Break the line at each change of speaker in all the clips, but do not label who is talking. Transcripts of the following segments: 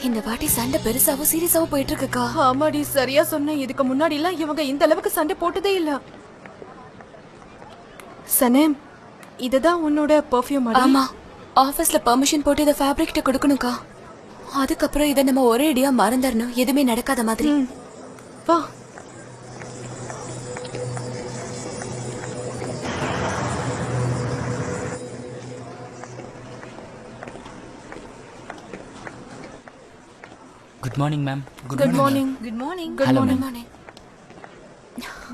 இந்த வாட்டி சண்டை பெருசாவும் சீரியஸாவும் போயிட்டு இருக்குக்கா.
ஆமாடி, சரியா சொன்ன. இதுக்கு முன்னாடி எல்லாம் இவங்க இந்த அளவுக்கு சண்டை போட்டதே இல்ல. சனேம், இதுதான் உன்னோட பெர்ஃப்யூம்?
ஆமா, ஆபீஸ்ல பெர்மிஷன் போட்டு இதை ஃபேப்ரிக்கிட்ட கொடுக்கணும்க்கா. அதுக்கப்புறம் இதை நம்ம ஒரே அடியா மறந்துடணும், எதுவுமே நடக்காத மாதிரி.
வா.
Good morning, ma'am.
Good morning.
Good morning.
Good
Hello,
morning.
morning.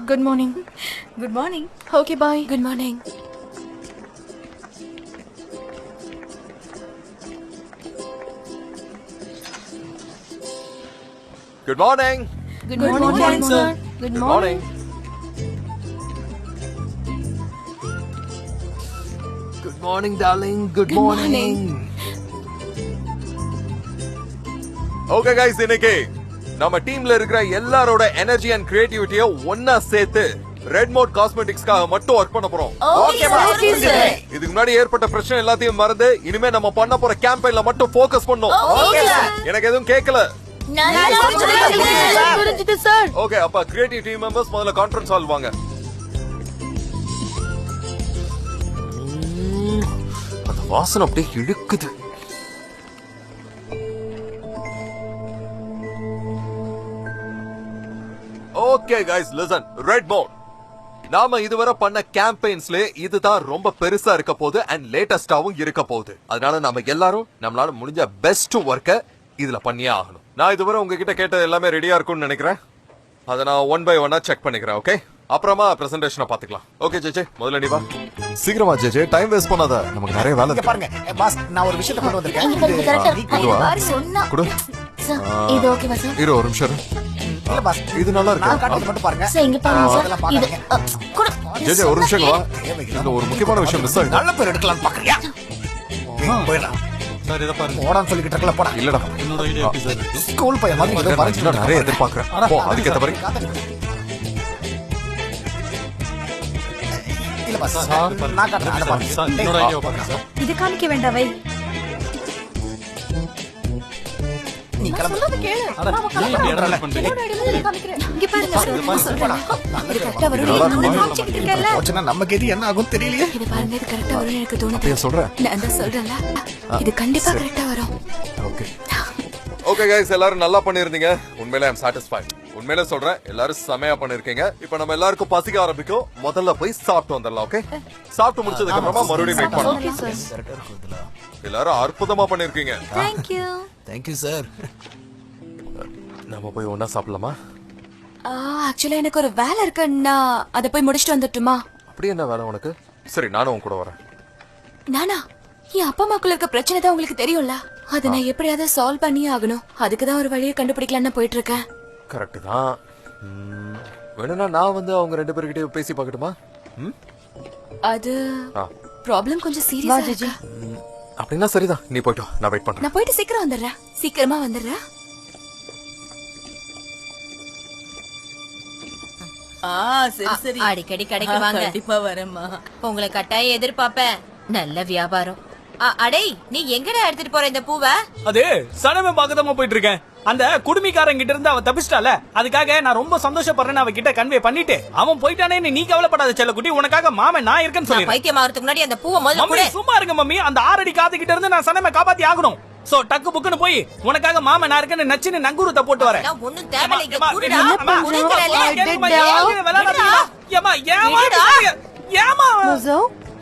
Good morning.
Good morning.
Okay, bye.
Good morning.
Good morning.
Good
morning, sir.
Good morning. Good morning, darling. Good morning. Okay, guys, இன்னைக்கு நம்ம டீம்ல இருக்கிற எல்லாரோட energy and கிரியேட்டிவிட்டியை ஒன்னா சேர்த்து red mode காஸ்மெட்டிக்ஸ்க்காக மட்டும் work பண்ண போறோம். இதுக்கு முன்னாடி ஏற்பட்ட பிரச்சனை எல்லாத்தையும் மறந்து இனிமே நம்ம பண்ண போற கேம்பெயின்ல மட்டும் ஃபோக்கஸ் பண்ணோம். எனக்கு எதுவும் கேட்கல. ஓகே, அப்ப கிரியேட்டிவ் டீம் மெம்பர்ஸ் முதல்ல கான்ஃபரன்ஸ் ஹால் வாங்க. அந்த வாசனை அப்படியே இழுக்குது. Okay guys, listen. Red mode நாம இதுவரை பண்ண கேம்பெயின்ஸ்ல இதுதான் ரொம்ப பெருசா இருக்க போகுது அண்ட் லேட்டஸ்டாவும் இருக்க போகுது. அதனால நாம எல்லாரும் நம்மளால முடிஞ்ச பெஸ்ட் ஒர்க்க இதுல பண்ணியே ஆகணும். நான் இதுவரை உங்ககிட்ட கேட்டது எல்லாமே ரெடியா இருக்கும்னு நினைக்கிறேன். அதை நான் ஒன் பை ஒன்னா செக் பண்ணிக்கிறேன். ஓகே, அப்புறமா பிரசன்டேஷனை பாத்துக்கலாம். ஓகே ஜெஜே, முதல்ல நீ வா. சீக்கிரமா ஜெஜே, டைம் வேஸ்ட் பண்ணாத, நமக்கு நிறைய வேலை இருக்கு.
பாருங்க பாஸ், நான் ஒரு விஷயத்தை கொண்டு வந்திருக்கேன்.
குடு.
இது ஓகேவா சார்?
இரு ஒரு நிமிஷம்.
இல்ல பாஸ்,
இது நல்லா
நான்
இருக்கு.
காட்டுறது மட்டும் பாருங்க.
சார், இங்க பாருங்க சார்.
அதெல்லாம்
இது
பாருங்க.
ஜெஜே ஒரு நிமிஷம் வா. இதுல ஒரு முக்கியமான விஷயம் மிஸ் ஆயிடுச்சு.
நல்ல பேர் எடுக்கலாம்னு பாக்குறியா? போயிடலாம்
சார், இத பாருங்க.
போடான்னு சொல்லிக்கிட்டு இருக்கல, போடா.
இல்லடா,
என்னோட ஐடியா எப்படி சார் இருக்கு?
ஸ்கூல் பையன் மாதிரி ஏதோ பறிச்சு
நான் நிறைய எதிர்பார்க்கிறேன். போ, அதுக்கேத்த மாதிரி.
இல்ல பாஸ், நான் காட்டுறேன். அதை பாருங்க.
சார், என்னோட ஐடியா பாருங்க சார்.
இது காமிக்க வேண்டாவை.
நீ கிளம்பு.
அட, ஏன் இப்படி இடம் பண்றீங்க?
இங்க பாருங்க சார்.
போடா.
இது கரெக்டா வரும். நான் காமிச்சிட்டு இருக்கேன்ல.
போச்சுன்னா நமக்கு எது என்ன ஆகும் தெரியலையே.
இது பாருங்க, இது கரெக்டா வரும்னு எனக்கு தோணுது.
அப்படியே சொல்றேன்.
நான் தான் சொல்றேன்ல, இது கண்டிப்பா கரெக்டா வரும்.
ஓகே ஓகே கைஸ், எல்லாரும் நல்லா பண்ணிருந்தீங்க. உண்மையிலே ஐ அம் சாட்டிஸ்ஃபைட். உண்மையிலே சொல்றேன், எல்லாரும் செமையா பண்ணிருக்கீங்க. இப்போ நம்ம எல்லாருக்கும் பசிக்க ஆரம்பிக்கும். முதல்ல போய் சாப்பிட்டு வந்துடலாம். ஓகே, சாப்பிட்டு முடிச்சதுக்கு அப்புறமா மறுபடியும் மீட் பண்ணலாம்.
Okay sir.
எல்லாரும் அற்புதமா பண்ணிருக்கீங்க.
Thank you.
Thank you sir.
நம்ம போய் ஒண்ணா சாப்பிடலாமா?
ஆக்சுவலா எனக்கு ஒரு வேலை இருக்கு, நான் அதை போய் முடிச்சிட்டு வந்துட்டுமா?
அப்படி என்ன வேலை உனக்கு? சரி, நானும் உன் கூட வரேன்.
நானா? என் அப்பா அம்மாக்குள்ள இருக்க பிரச்சனை தான் உங்களுக்கு தெரியும்ல, அதை நான் எப்படியாவது சால்வ் பண்ணியே ஆகணும். அதுக்குதான் ஒரு வழியை கண்டுபிடிக்கலான்னு போயிட்டு இருக்கேன்.
கரெக்ட் தான். வேணும்னா நான் வந்து அவங்க ரெண்டு பேர்கிட்ட பேசி பார்க்கட்டுமா?
அது ப்ராப்ளம் கொஞ்சம் சீரியஸா இருக்கு.
அப்படின்னா சரிதான், நீ போயிட்டு வா, நான் வெயிட் பண்றேன்.
நான் போயிட்டு சீக்கிரம் வந்துடுறேன். சீக்கிரமா வந்துடுறேன்.
சரி சரி,
அடிக்கடி கடைக்கு வாங்க.
கண்டிப்பா வரேம்மா.
உங்களை கட்டாயம் எதிர்பார்ப்பேன். நல்ல வியாபாரம். அடே, நீ எங்கடா எடுத்துட்டு போற இந்த பூவை?
அது சனமே பாக்கதாம போயிட்டு இருக்கேன். அந்த குடுமிக்காரன் கிட்ட இருந்து அவ தப்பிச்சிட்டால, அதுக்காக நான் ரொம்ப சந்தோஷப்படுறேன். அவ கிட்ட கன்வே பண்ணிட்டு அவன் போயிட்டானே, நீ கவலைப்படாத செல்லக்குட்டி, உனக்காக மாமன் நான் இருக்கேன்னு சொல்லி.
பைத்தியம் ஆகிறதுக்கு முன்னாடி அந்த பூவை முதல்ல
மம்மி சும்மா இருங்க மம்மி. அந்த 6 அடி காது கிட்ட இருந்து நான் சனமே காப்பாத்தி ஆகணும். சோ டக்கு புக்குன்னு போய் உனக்காக மாமன் நான் இருக்கேன்னு நச்சுன்னு நங்கூரத்தை போட்டு வரேன்.
ஒண்ணும் தேவையில்லை, இங்க குடுடா.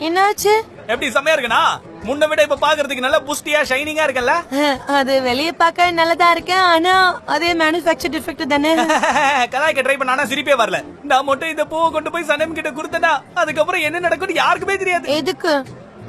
என்னாச்சு?
எப்படி செமையா இருக்குனா? முன்ன விட இப்ப பாக்குறதுக்கு நல்ல புஷ்டியா ஷைனிங்கா இருக்கல்ல?
அது வெளிய பார்க்க நல்லதா இருக்கு, ஆனா அதே மேனுஃபேக்சர் டிஃபெக்ட் தானே.
கலாய்க்க ட்ரை பண்ண, ஆனா சிரிப்பே வரல. நான் மட்டும் இந்த பூவை கொண்டு போய் சனம் கிட்ட கொடுத்தனா, அதுக்கப்புறம் என்ன நடக்கும்னு யாருக்குமே தெரியாது.
எதுக்கு?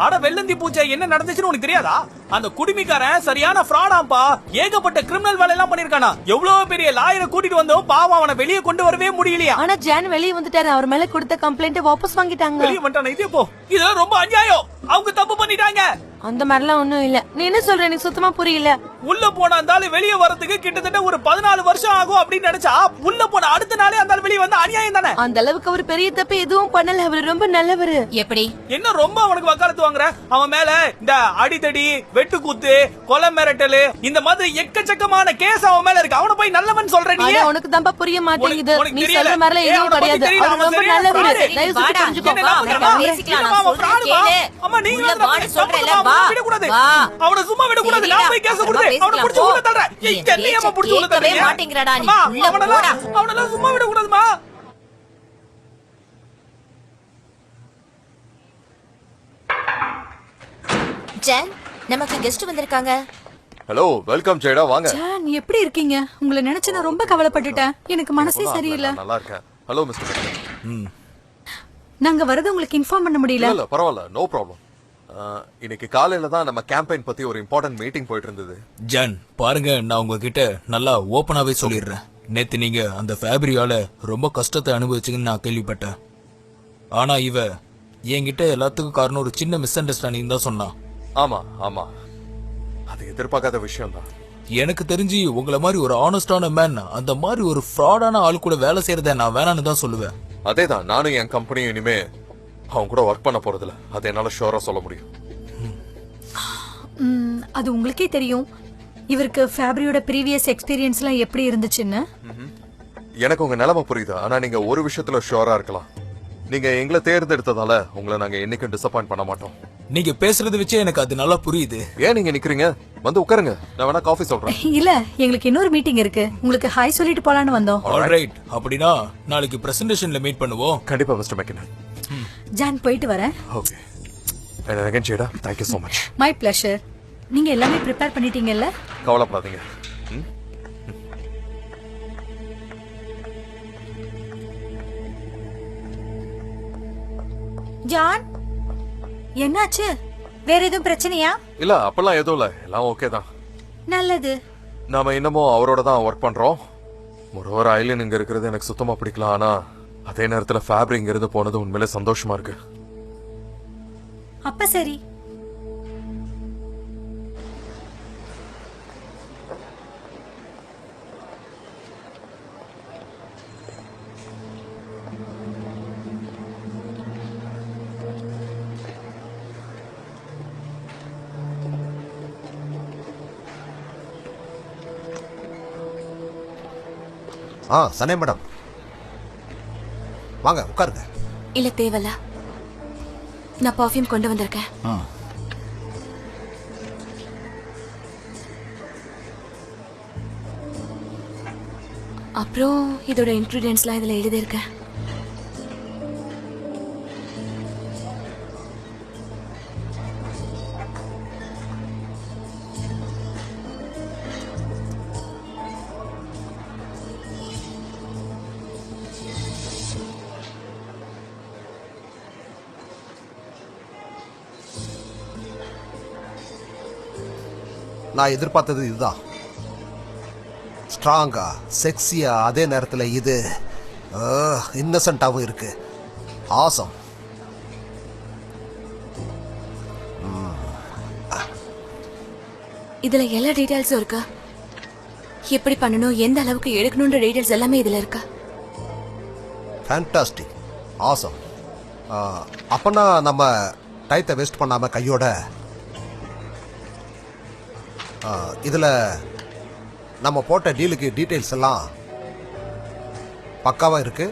அட வெள்ளந்தி பூச்சை, என்ன நடந்துச்சுன்னு உனக்கு தெரியாதா? அந்த குடிமிக்காரன் சரியான ஃப்ராடாம்பா. ஏகப்பட்ட கிரிமினல் வேலை எல்லாம் பண்ணிருக்கானா. எவ்வளவு பெரிய லாயரை கூட்டிட்டு வந்தோம், பாவம் அவனை வெளியே கொண்டு வரவே முடியலையா.
ஆனா ஜான் வெளியே வந்துட்டாரு. அவர் மேல கொடுத்த கம்ப்ளைண்ட் வாபஸ் வாங்கிட்டாங்க.
வெளியே வந்துட்டானே, இதே போ. இதெல்லாம் ரொம்ப அநியாயம். அவங்க தப்பு பண்ணிட்டாங்க.
அந்த மாதிரிலாம் ஒண்ணும் இல்ல. நீ என்ன சொல்ற? எனக்கு சுத்தமா புரியல.
உள்ள போன அந்த வெளியே வரதுக்கு கிட்டத்தட்ட ஒரு 14 வருஷம் ஆகும் அப்படின்னு நினைச்சா, உள்ள போன அடுத்த நாளே அந்த வெளியே வந்த அநியாயம் தானே.
அந்த அளவுக்கு அவர் பெரிய தப்பு எதுவும் பண்ணல. அவர் ரொம்ப நல்லவரு.
எப்படி?
என்ன ரொம்ப அவனுக்கு வக்காலத்து வாங்குற? அவன் மேல இந்த அடிதடி வெட்டுக்கூத்து, கொலை மிரட்டலு, இந்த மாதிரி எக்கச்சக்கமான கேஸ் அவன் மேல இருக்கு. அவனை போய் நல்லவன் சொல்ற நீ?
ஆனா உனக்கு தான்ப்பா புரிய மாட்டேங்குது.
உனக்கு
நீ
தெரியல.
சொல்ற மாதிரிலாம்
ஏய்,
எதுவும்
அவனை பத்தி
கிடையாது.
தெரியல.
அவன்
அவன்
ரொம்ப
சரியான
நல்லவரு.
fraud.
சரி,
தயவு செஞ்சு
வாடா.
புரிஞ்சுக்கோ.
என்ன நம்புறமா?
அப்புறம் பேசிக்கலாம், நான்
அவன்
சொல்றேன்
fraud பா.
கேளு.
அம்மா, நீங்க
உள்ள
வந்து
வான்னு
அவனை
சொல்றேன்ல,
அவனை
வா.
விடக்கூடாது.
வா.
அவனை சும்மா விடக்கூடாது.
சரிடா,
நான் போய் கேஸ்
அப்புறமா
கொடுத்து அவனை
பேசிக்கலாம்,
புடிச்சு
போ.
உள்ள தள்ளுறேன்.
என்
என்னைய ஏன்
பேச்ச
புடிச்சு உள்ள
கேட்கவே
தள்ளுறீங்க?
மாட்டேங்கிறடா நீ.
அம்மா,
உள்ள போடா.
அவனெல்லாம் சும்மா விடக்கூடாதுமா.
ஜான், நமக்கு கெஸ்ட் வந்திருக்காங்க.
ஹலோ, வெல்கம் ஜெயடா, வாங்க.
ஜான், எப்படி இருக்கீங்க? உங்களை நினைச்சு நான் ரொம்ப கவலைப்பட்டுட்டேன். எனக்கு மனசே சரியில்லை.
நான் நல்லா இருக்கேன். Hello mister McKinnon.
நாங்க வரது உங்களுக்கு இன்ஃபார்ம் பண்ண முடியல.
இல்ல பரவாயில்ல, நோ ப்ராப்ளம். இன்னைக்கு காலையில தான் நம்ம கேம்பெயின் பத்தி ஒரு இம்பார்ட்டன்ட் மீட்டிங் போயிட்டு இருந்தது.
ஜான் பாருங்க, நான் உங்ககிட்ட நல்லா ஓப்பனாவே சொல்லிடுறேன். நேத்து நீங்க அந்த ஃபேப்ரியால ரொம்ப கஷ்டத்தை அனுபவிச்சீங்கன்னு நான் கேள்விப்பட்டேன். ஆனா இவ என்கிட்ட எல்லாத்துக்கும் காரணம் ஒரு சின்ன மிஸ் அண்டர்ஸ்டாண்டிங் தான் சொன்னான்.
ஆமா ஆமா, அது எதிர்பார்க்காத விஷயம் தான்.
எனக்கு தெரிஞ்சு உங்களை மாதிரி ஒரு ஆனஸ்டான மேன் அந்த மாதிரி ஒரு ஃப்ராடான ஆள் கூட வேலை செய்யறத நான் வேணான்னு தான் சொல்லுவேன்.
அதேதான், நானும் என் கம்பெனியும் இனிமே அவங்க கூட ஒர்க் பண்ண போறதில்ல. அது என்னால ஷோரா சொல்ல முடியும்.
அது உங்களுக்கே தெரியும். இவருக்கு ஃபேப்ரியோட ப்ரீவியஸ் எக்ஸ்பீரியன்ஸ்லாம் எப்படி இருந்துச்சுன்னு.
எனக்கு உங்க நிலைமை புரியுது. ஆனா நீங்க ஒரு விஷயத்துல ஷோரா இருக்கலாம். நீங்க எங்களை தேர்ந்தெடுத்ததால உங்களை நாங்க என்னைக்கும் டிசப்பாயிண்ட் பண்ண மாட்டோம்.
நீங்க பேசுறது வச்சே எனக்கு அது நல்லா புரியுது.
ஏன் நீங்க நிக்கிறீங்க? வந்து உட்காருங்க, நான் வேணா காஃபி சொல்றேன்.
இல்ல, எங்களுக்கு இன்னொரு மீட்டிங் இருக்கு. உங்களுக்கு ஹாய் சொல்லிட்டு போலான்னு வந்தோம்.
ஆல்ரைட், அப்படின்னா நாளைக்கு பிரசன்டேஷன்ல மீட் பண்ணுவோம்.
கண்டிப்பா மிஸ்டர் மெக்கனன்.
ஜான், போயிட்டு வரேன்.
Okay. And again ஜெயடா, thank you so much.
My pleasure. நீங்க எல்லாமே ப்ரிப்பேர் பண்ணிட்டீங்கல்ல?
கவலைப்படாதீங்க.
ஜான், என்னாச்சு? வேற எதுவும் பிரச்சனையா?
இல்ல அப்பெல்லாம் எதுவும் இல்ல, எல்லாம் ஓகே தான்.
நல்லது.
நாம இன்னமும் அவரோட தான் ஒர்க் பண்றோம். ஒரு ஐலண்ட் இங்க இருக்கிறது எனக்கு சுத்தமா பிடிக்கலாம். ஆனா அதே நேரத்துல ஃபேப்ரிக் இருந்து போனது உண்மையிலே சந்தோஷமா இருக்கு.
அப்ப சரி.
சனே மேடம் வாங்க உட்காருங்க.
இல்ல தேவல, நான் பர்ஃபியூம் கொண்டு வந்திருக்கேன். அப்புறம் இதோட இன்கிரீடியன்ட்ஸ்லாம் இதுல எழுதியிருக்கேன்.
நான் எதிர்பார்த்தது இதுதான். ஸ்ட்ராங்கா, செக்ஸியா, அதே நேரத்தில் இது இன்னசென்ட்டாகவும் இருக்கு. ஆசம்.
இதுல எல்லா டீடைல்ஸும் இருக்கு. எப்படி பண்ணணும், எந்த அளவுக்கு எடுக்கணும்ன்ற டீடைல்ஸ் எல்லாமே இதுல இருக்கு.
Fantastic, awesome. அப்பனா நம்ம டைத்தை வேஸ்ட் பண்ணாம கையோட இதுல நம்ம போட்ட டீலுக்கு டீடைல்ஸ் எல்லாம் பக்காவா இருக்கு.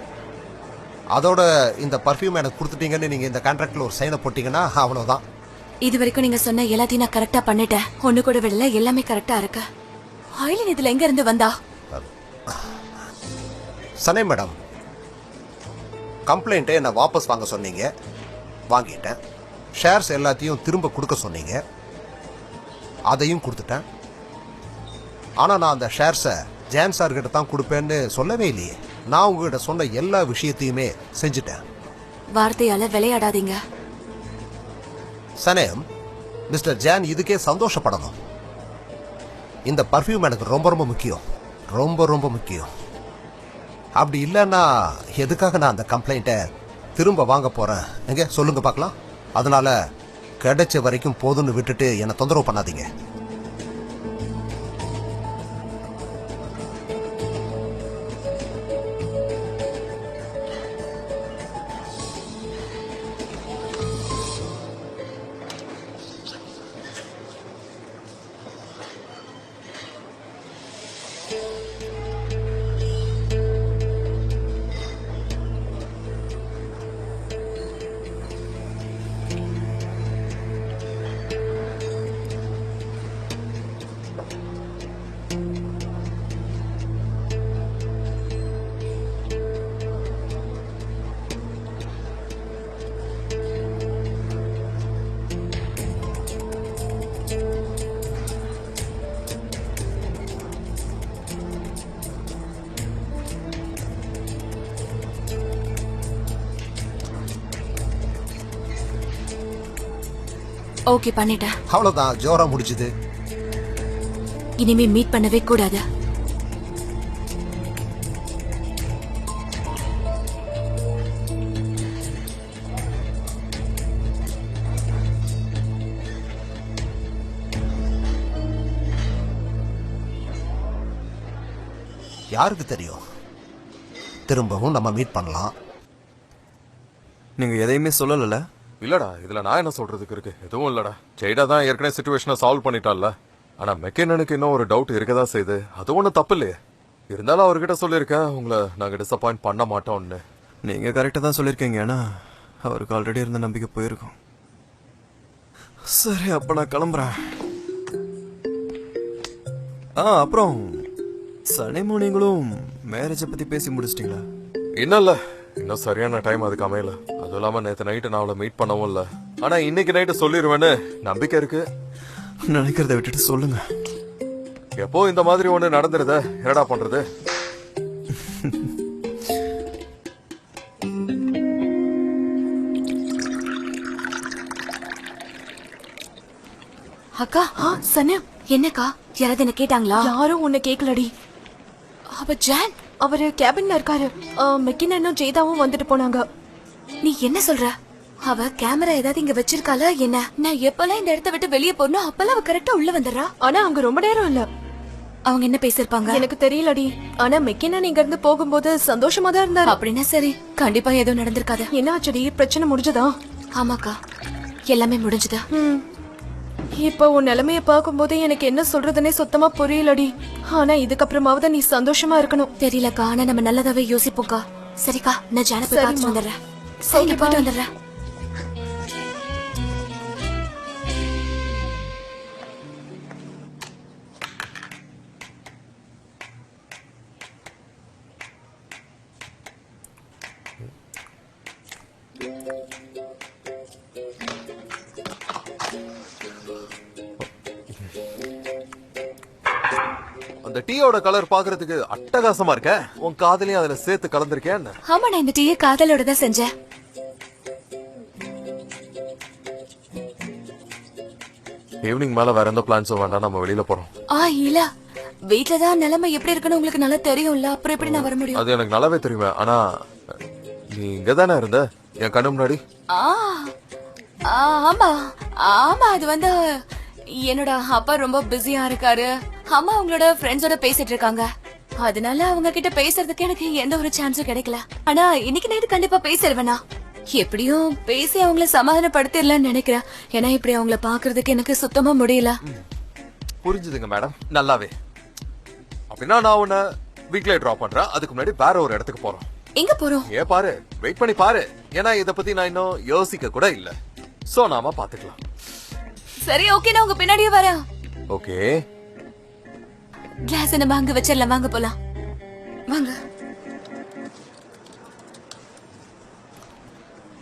அதோட இந்த பர்ஃபியூம் எனக்கு கொடுத்துட்டீங்கன்னு நீங்க இந்த கான்ட்ராக்ட்ல ஒரு சைனை போட்டீங்கன்னா அவ்வளவுதான்.
இது வரைக்கும் நீங்க சொன்ன எல்லாத்தையும் நான் கரெக்டா பண்ணிட்டேன். ஒண்ணு கூட விடல, எல்லாமே கரெக்டா இருக்கு. ஐலின் இதுல எங்க இருந்து வந்தா?
சனே மேடம், கம்ப்ளைண்ட்டை என்ன வாபஸ் வாங்க சொன்னீங்க, வாங்கிட்டேன். ஷேர்ஸ் எல்லாத்தையும் திரும்ப கொடுக்க சொன்னீங்க, அதையும் கொடுத்துட்டேன். ஆனா நான் அந்த ஷேர்ஸை ஜான் சார் கிட்ட தான் கொடுப்பேன்னு சொல்லவே இல்லையே. நான் உங்ககிட்ட சொன்ன எல்லா விஷயத்தையுமே செஞ்சுட்டேன்.
வார்த்தையால விளையாடாதீங்க.
சனேம், மிஸ்டர் ஜான் இதுக்கே சந்தோஷப்படணும். இந்த பர்ஃபியூம் எனக்கு ரொம்ப ரொம்ப முக்கியம், ரொம்ப ரொம்ப முக்கியம். அப்படி இல்லைன்னா எதுக்காக நான் அந்த கம்ப்ளைண்ட்டை திரும்ப வாங்க போறேன்? எங்க சொல்லுங்க பார்க்கலாம். அதனால கிடைச்ச வரைக்கும் போதும்னு விட்டுட்டு என்னை தொந்தரவு பண்ணாதீங்க.
ஓகே பண்ணிட்டேன்.
அவ்வளவுதான், ஜோரா முடிச்சுது.
இனிமே மீட் பண்ணவே கூடாது.
யாருக்கு தெரியும், திரும்பவும் நம்ம மீட் பண்ணலாம்.
நீங்க எதையுமே சொல்லல.
இல்லடா, இதுல நான் என்ன சொல்றதுக்கு இருக்கு? எதுவும் இல்லடா. ஜெய்டா தான் ஏற்கனவே சிச்சுவேஷனை சால்வ் பண்ணிட்டான்ல. ஆனா மெக்கினனுக்கு இன்னும் ஒரு டவுட் இருக்கதா செய்யுது. அது ஒண்ணும் தப்பு இல்லையே. இருந்தாலும் அவர்கிட்ட சொல்லியிருக்கேன், உங்களை நாங்க டிசப்பாயிண்ட் பண்ண மாட்டோம்னு.
நீங்க கரெக்டா தான் சொல்லிருக்கீங்க. ஆனா அவருக்கு ஆல்ரெடி இருந்த நம்பிக்கை போயிருக்கும். சரி, அப்ப நான் கிளம்புறேன். அப்புறம் சனி நீங்களும் மேரேஜை பத்தி பேசி முடிச்சிட்டீங்களா?
இன்னும் இல்ல, இன்னும் சரியான டைம் அதுக்கு அமையல. அதுவும் இல்லாம நேத்து நைட்டு நான் அவளை மீட் பண்ணவும் இல்ல. ஆனா இன்னைக்கு நைட்டு சொல்லிடுவேன்னு நம்பிக்கை இருக்கு.
நினைக்கிறத விட்டுட்டு சொல்லுங்க.
எப்போ இந்த மாதிரி ஒண்ணு நடந்துருத, என்னடா பண்றது?
அக்கா, சனம் என்னக்கா? யாராவது என்ன கேட்டாங்களா?
யாரும் உன்னை கேக்கலடி.
அவ ஜான்
அவரு கேபின்ல இருக்காரு. மெக்கினனும் ஜெய்தாவும் வந்துட்டு போனாங்க.
நீ என்ன சொல்ற? அவ கேமரா ஏதாவது இங்க வச்சிருக்காளா என்ன? நான் எப்பெல்லாம் இந்த இடத்த விட்டு வெளியே போறனோ அப்பெல்லாம் அவ கரெக்டா உள்ள வந்துடுறா.
ஆனா அங்க ரொம்ப நேரம் இல்ல.
அவங்க என்ன பேசிருப்பாங்க?
எனக்கு தெரியலடி. ஆனா மெக்கினன் இங்க இருந்து போகும்போது சந்தோஷமா தான் இருந்தாரு.
அப்படின்னா சரி, கண்டிப்பா எதுவும் நடந்திருக்காது.
என்ன ஆச்சுடி? பிரச்சனை முடிஞ்சதா?
ஆமாக்கா, எல்லாமே முடிஞ்சதா.
இப்ப உன் நிலைமைய பாக்கும்போது எனக்கு என்ன சொல்றதுன்னே சுத்தமா புரியலடி. ஆனா இதுக்கப்புறமாவது நீ சந்தோஷமா இருக்கணும்.
தெரியலக்கா, ஆனா நம்ம நல்லதாவே யோசிப்போம்க்கா. சரிக்கா, நான் ஜான போய் பார்த்து வந்துடுறேன். சரி, போயிட்டு வந்துடுறேன்.
அந்த டீயோட கலர் பாக்குறதுக்கு அட்டகாசமா இருக்க. உன் காதலையும் அதுல சேர்த்து கலந்திருக்கேன்.
ஆமா, நான் இந்த டீயை காதலோட தான் செஞ்சேன்.
ஈவினிங் மேல வேற எந்த பிளான்ஸும் வேண்டாம், நம்ம வெளியில போறோம்.
இல்ல, வீட்டுலதான் நிலைமை எப்படி இருக்குன்னு உங்களுக்கு நல்லா தெரியும்ல. அப்புறம் எப்படி நான் வர முடியும்?
அது எனக்கு நல்லாவே தெரியுமே. ஆனா நீ இங்கதானே இருந்த என் கண்ணு முன்னாடி.
ஆமா ஆமா, அது வந்து என்னோட அப்பா ரொம்ப பிஸியா இருக்காரு. அம்மா அவங்களோட ஃப்ரெண்ட்ஸோட பேசிட்டு இருக்காங்க. அதனால அவங்க கிட்ட பேசுறதுக்கு எனக்கு எந்த ஒரு சான்ஸும் கிடைக்கல. ஆனா இன்னைக்கு நைட்டு கண்டிப்பா பேசிடுவேனா. எப்படியும் பேசி அவங்கள சமாதானப்படுத்திடலாம்னு நினைக்கிறேன். ஏன்னா இப்படி அவங்கள பாக்குறதுக்கு எனக்கு சுத்தமா முடியல.
புரிஞ்சுதுங்க மேடம், நல்லாவே. அப்படின்னா நான் உன்னை வீக்ல டிராப் பண்றேன். அதுக்கு முன்னாடி வேற ஒரு இடத்துக்கு போறோம்.
எங்க போறோம்?
ஏன் பாரு, வெயிட் பண்ணி பாரு. ஏன்னா இத பத்தி நான் இன்னும் யோசிக்க கூட இல்ல. சோ நாம பாத்துக்கலாம்.
சரி, ஓகே, நான் உங்க பின்னாடியே வரேன்.
ஓகே,
கிளாஸ் நம்ம அங்க வச்சிடலாம். வாங்க போலாம், வாங்க.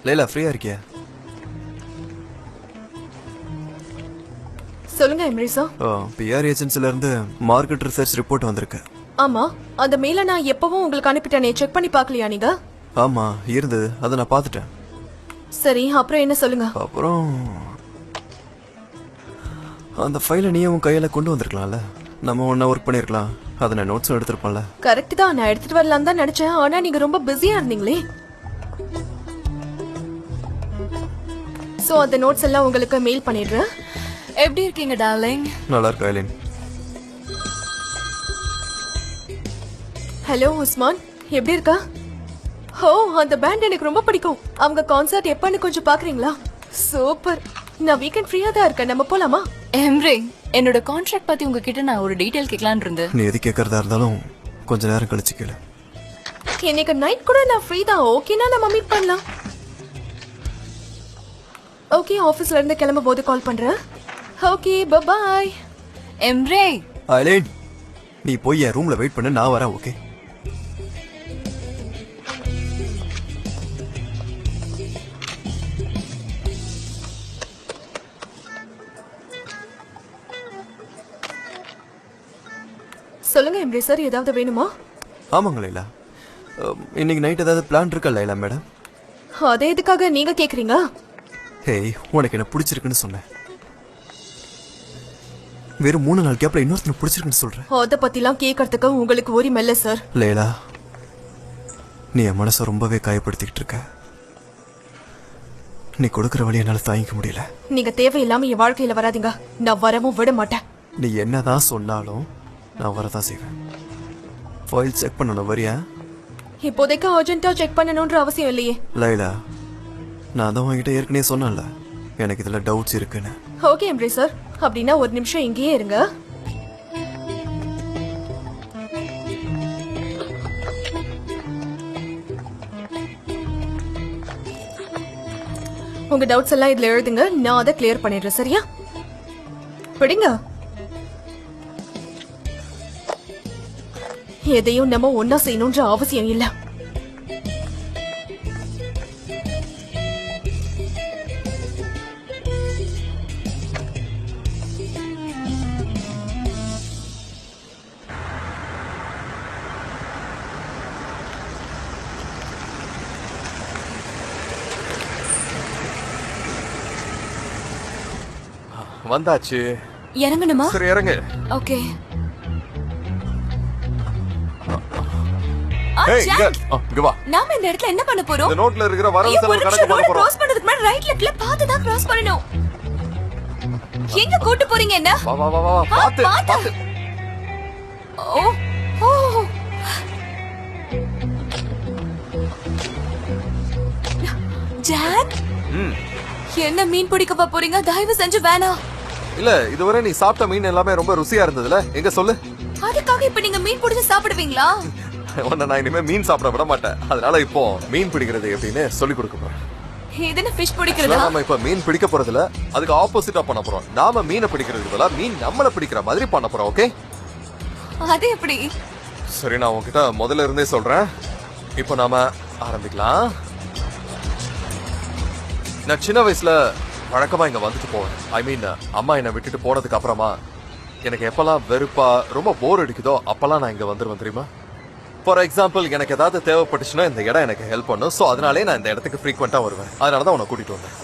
லைலா, ஃப்ரீயா இருக்கியா?
சொல்லுங்க எம்ரிசா.
பிஆர் ஏஜென்சில இருந்து மார்க்கெட் ரிசர்ச் ரிப்போர்ட் வந்திருக்கு.
ஆமா, அந்த மெயில நான் எப்பவும் உங்களுக்கு அனுப்பிட்டேனே, செக் பண்ணி பார்க்கலையா நீங்க?
ஆமா, இருந்தது. அதை நான் பார்த்துட்டேன்.
சரி, அப்புறம் என்ன சொல்லுங்க?
அப்புறம் அந்த ஃபைலை நீ உன் கையில கொண்டு வந்திருக்கலாம்ல. நம்ம ஒன்னா ஒர்க் பண்ணிருக்கலாம். அதை நான் நோட்ஸும் எடுத்திருப்பேன்ல.
கரெக்ட் தான், நான் எடுத்துட்டு வரலாம் தான் நினைச்சேன். ஆனா நீங்க ரொம்ப பிஸியா இருந்தீங்களே. சோ அந்த நோட்ஸ் எல்லாம் உங்களுக்கு மெயில் பண்ணிடுறேன்.
எப்படி இருக்கீங்க டார்லிங்?
நல்லா இருக்கு ஐலின்.
ஹலோ உஸ்மான், எப்படி இருக்கா? ஓ, அந்த பேண்ட் எனக்கு ரொம்ப பிடிக்கும். அவங்க கான்சர்ட் எப்பன்னு கொஞ்சம் பாக்குறீங்களா? சூப்பர். நான் வீக்கெண்ட் ஃப்ரீயா தான் இருக்கேன். நம்ம போலாமா?
எம்ரே, என்னோட கான்ட்ராக்ட் பத்தி உங்ககிட்ட நான் ஒரு டீடைல் கேட்கலான்னு இருந்தேன்.
நீ எது கேட்கறதா இருந்தாலும் கொஞ்ச நேரம் கழிச்சு கேளு.
இன்னைக்கு நைட் கூட நான் ஃப்ரீ தான். ஓகேனா நம்ம மீட் பண்ணலாம். ஓகே, ஆபீஸ்ல இருந்து கிளம்பும் போது கால் பண்றேன். Okay, by.
எம்ரே,
ஐலின், நீ போய் என் ரூம்ல வெயிட் பண்ணு, நான் வரேன். ஓகே?
சொல்லுங்க எம்ரே சார், ஏதாவது வேணுமா?
ஆமாங்க லைலா, இன்னைக்கு நைட் ஏதாவது பிளான் இருக்கா லைலா மேடம்?
அதே எதுக்காக நீங்க கேக்குறீங்க?
ஹேய், உனக்கு என்ன பிடிச்சிருக்குன்னு சொன்னேன். வெறும் 3 நாள் கேப்ல இன்னொருத்தனை பிடிச்சிருக்குன்னு சொல்றேன்.
அத பத்திலாம் கேட்கறதுக்கு உங்களுக்கு உரிமை இல்ல சார்.
லேலா, நீ என் மனசை ரொம்பவே காயப்படுத்திக்கிட்டு இருக்க. நீ கொடுக்குற வழி என்னால தாங்கிக்க முடியல.
நீங்க தேவையில்லாம என் வாழ்க்கையில வராதீங்க. நான் வரவும் விட மாட்டேன்.
நீ என்னதான் சொன்னாலும் நான் வரதான் செய்வேன். ஃபைல் செக் பண்ணணும், வரியா?
இப்போதைக்கு அர்ஜென்ட்டா செக் பண்ணணும்ன்ற அவசியம் இல்லையே.
லைலா, நான் தான் உங்ககிட்ட ஏற்கனவே சொன்னேன்ல, எனக்கு இதுல டவுட்ஸ் இருக்குன்னு.
ஓகே எம்ப்ரே சார், அப்படின்னா ஒரு நிமிஷம் இங்கேயே இருங்க. உங்க டவுட்ஸ் எல்லாம் இதுல எழுதுங்க, நான் அதை கிளியர் பண்ணிடுறேன். சரியா? பிடிங்க. எதையும் நம்ம ஒன்னா செய்யணும்ன்ற அவசியம் இல்ல.
வந்தாச்சு.
இறங்கணுமா?
சரி இறங்கு.
ஓகே.
ஏய் இங்க வா.
நாம இந்த இடத்துல என்ன பண்ண போறோம்?
இந்த நோட்ல இருக்கிற வரவு செலவு கணக்கு பண்ண போறோம்.
கிராஸ் பண்ணதுக்கு முன்னாடி ரைட் லெஃப்ட்ல பார்த்து தான் கிராஸ் பண்ணனும். எங்க கூட்டி போறீங்க என்ன?
வா வா வா வா பாத்து பாத்து.
ஓ ஓ. ஜாக், என்ன மீன் பிடிக்க போறீங்க? தயவு செஞ்சு வேணாம்.
இல்ல, இதுவரை நீ சாப்பிட்ட மீன் எல்லாமே ரொம்ப ருசியா இருந்ததுல, எங்க சொல்லு.
அதுக்காக இப்ப நீங்க மீன் பிடிச்சு சாப்பிடுவீங்களா?
உன்னை நான் இனிமே மீன் சாப்பிட விட மாட்டேன். அதனால இப்போ மீன் பிடிக்கிறது எப்படின்னு சொல்லி கொடுக்க போறேன்.
இது என்ன ஃபிஷ் பிடிக்கிறதா?
நாம இப்ப மீன் பிடிக்க போறதுல அதுக்கு ஆப்போசிட்டா பண்ண போறோம். நாம மீனை பிடிக்கிறதுக்கு பதிலா மீன் நம்மள பிடிக்கிற மாதிரி பண்ண போறோம். ஓகே?
அது எப்படி?
சரி, நான் உன்கிட்ட முதல்ல இருந்தே சொல்றேன். இப்போ நாம ஆரம்பிக்கலாம். நான் சின்ன வயசுல வழக்கமா இங்க வந்துட்டு போவேன். ஐ மீன், அம்மா என்னை விட்டுட்டு போனதுக்கு அப்புறமா எனக்கு எப்பெல்லாம் வெறுப்பா ரொம்ப போர் அடிக்குதோ அப்பெல்லாம் நான் இங்க வந்துருவேன் தெரியுமா. ஃபார் எக்ஸாம்பிள், எனக்கு ஏதாவது தேவைப்பட்டுச்சுன்னா இந்த இடம் எனக்கு ஹெல்ப் பண்ணும். சோ அதனாலே நான் இந்த இடத்துக்கு ஃப்ரீக்வெண்டா வருவேன். அதனாலதான் உன்னை கூட்டிட்டு வந்தேன்.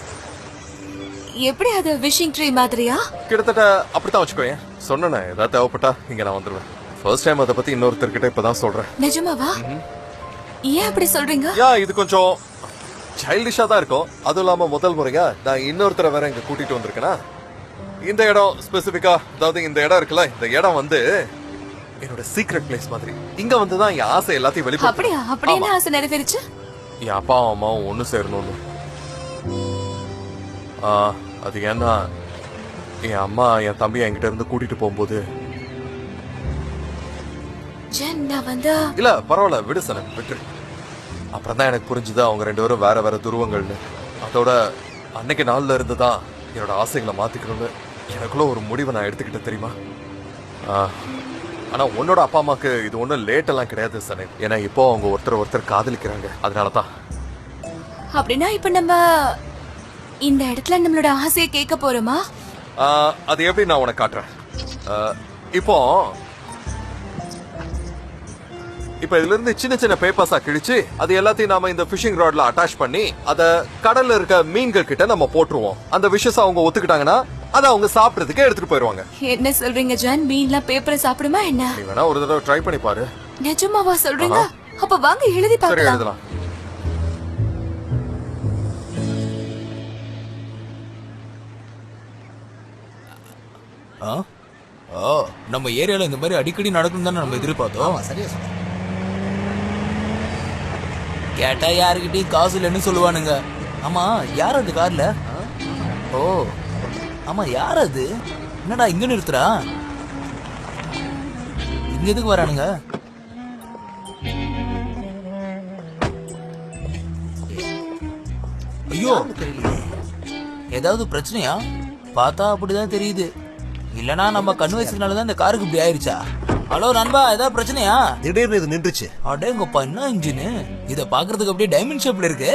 எப்படி அது விஷிங் ட்ரீ மாதிரியா?
கிட்டத்தட்ட அப்படித்தான் வச்சுக்கோயேன். சொன்னேன், ஏதாவது தேவைப்பட்டா இங்க நான் வந்துருவேன். ஃபர்ஸ்ட் டைம் அதை பத்தி இன்னொருத்தர்கிட்ட இப்பதான் சொல்றேன்.
நிஜமாவா? ஏன் அப்படி சொல்றீங்க?
இது கொஞ்சம் சைல்டிஷா தான் இருக்கும். அதுவும் இல்லாம முதல் முறையா நான் இன்னொருத்தரை வேற இங்க கூட்டிட்டு வந்திருக்கேனா. இந்த இடம் ஸ்பெசிபிக்கா, அதாவது இந்த இடம் இருக்குல்ல, இந்த இடம் வந்து என்னோட சீக்ரெட் பிளேஸ் மாதிரி. இங்க வந்துதான் என் ஆசை எல்லாத்தையும் வெளிப்படுத்த.
அப்படியா? அப்படி என்ன ஆசை நிறைவேறிச்சு?
என் அப்பா அம்மாவும் ஒண்ணு சேரணும்னு. அது ஏன்னா என் அம்மா என் தம்பி என்கிட்ட இருந்து கூட்டிட்டு போகும்போது. இல்ல பரவாயில்ல, விடு சனன், விட்டு. அப்புறம் தான் எனக்கு புரிஞ்சுது அவங்க 2 பேரும் வேற வேற துருவங்கள்னு. அதோட அன்னைக்கு நாள்ல இருந்துதான் என்னோட ஆசைகளை மாத்திக்கணும்னு எனக்குள்ள ஒரு முடிவை நான் எடுத்துக்கிட்டேன் தெரியுமா. ஆனா உன்னோட அப்பா அம்மாக்கு இது ஒண்ணும் லேட் எல்லாம் கிடையாது சனன். ஏன்னா இப்போ அவங்க ஒருத்தர் காதலிக்கிறாங்க. அதனாலதான்.
அப்படின்னா இப்ப நம்ம இந்த இடத்துல நம்மளோட ஆசையை கேட்க போறோமா?
அது எப்படி நான் உனக்கு காட்டுறேன். இப்போ இதுல இருந்து சின்ன சின்ன பேப்பர்ஸா கிழிச்சு அது எல்லாத்தையும் நாம இந்த ஃபிஷிங் ராட்ல அட்டாச் பண்ணி அத கடல்ல இருக்க மீன்கள் கிட்ட நம்ம போட்டுருவோம். அந்த விஷஸ் அவங்க ஒத்துக்கிட்டாங்கன்னா அதை அவங்க சாப்பிடுறதுக்கு எடுத்துட்டு போயிருவாங்க.
என்ன சொல்றீங்க ஜான்? மீன்லாம் பேப்பரை சாப்பிடுமா என்ன?
நீ வேணா ஒரு தடவை ட்ரை பண்ணி பாரு.
நிஜமாவா சொல்றீங்க? அப்ப வாங்க எழுதி பார்க்கலாம்.
எழுதலாம்.
நம்ம ஏரியால இந்த மாதிரி அடிக்கடி நடக்கும் தானே நம்ம எதிர்பார்த்தோம்.
சரியா சொன்ன.
கேட்டா யாருக்கிட்டையும் காசு இல்லைன்னு சொல்லுவானுங்க. ஆமா, யார் அது கார்ல? ஓ ஆமா, யார் அது? என்னடா இங்க நிறுத்துறா? இங்க எதுக்கு வரானுங்க? ஐயோ, ஏதாவது பிரச்சனையா? பார்த்தா அப்படிதான் தெரியுது. இல்லனா நம்ம கண்ணு வயசுனாலதான் இந்த காருக்கு இப்படி ஆயிருச்சா? ஹலோ நண்பா, ஏதாவது பிரச்சனையா?
திடீர்னு இது நின்றுச்சு.
அடேங்கப்பா, என்ன இன்ஜின்? இத பாக்குறதுக்கு அப்படியே டைமண்ட் ஷேப்ல இருக்கு.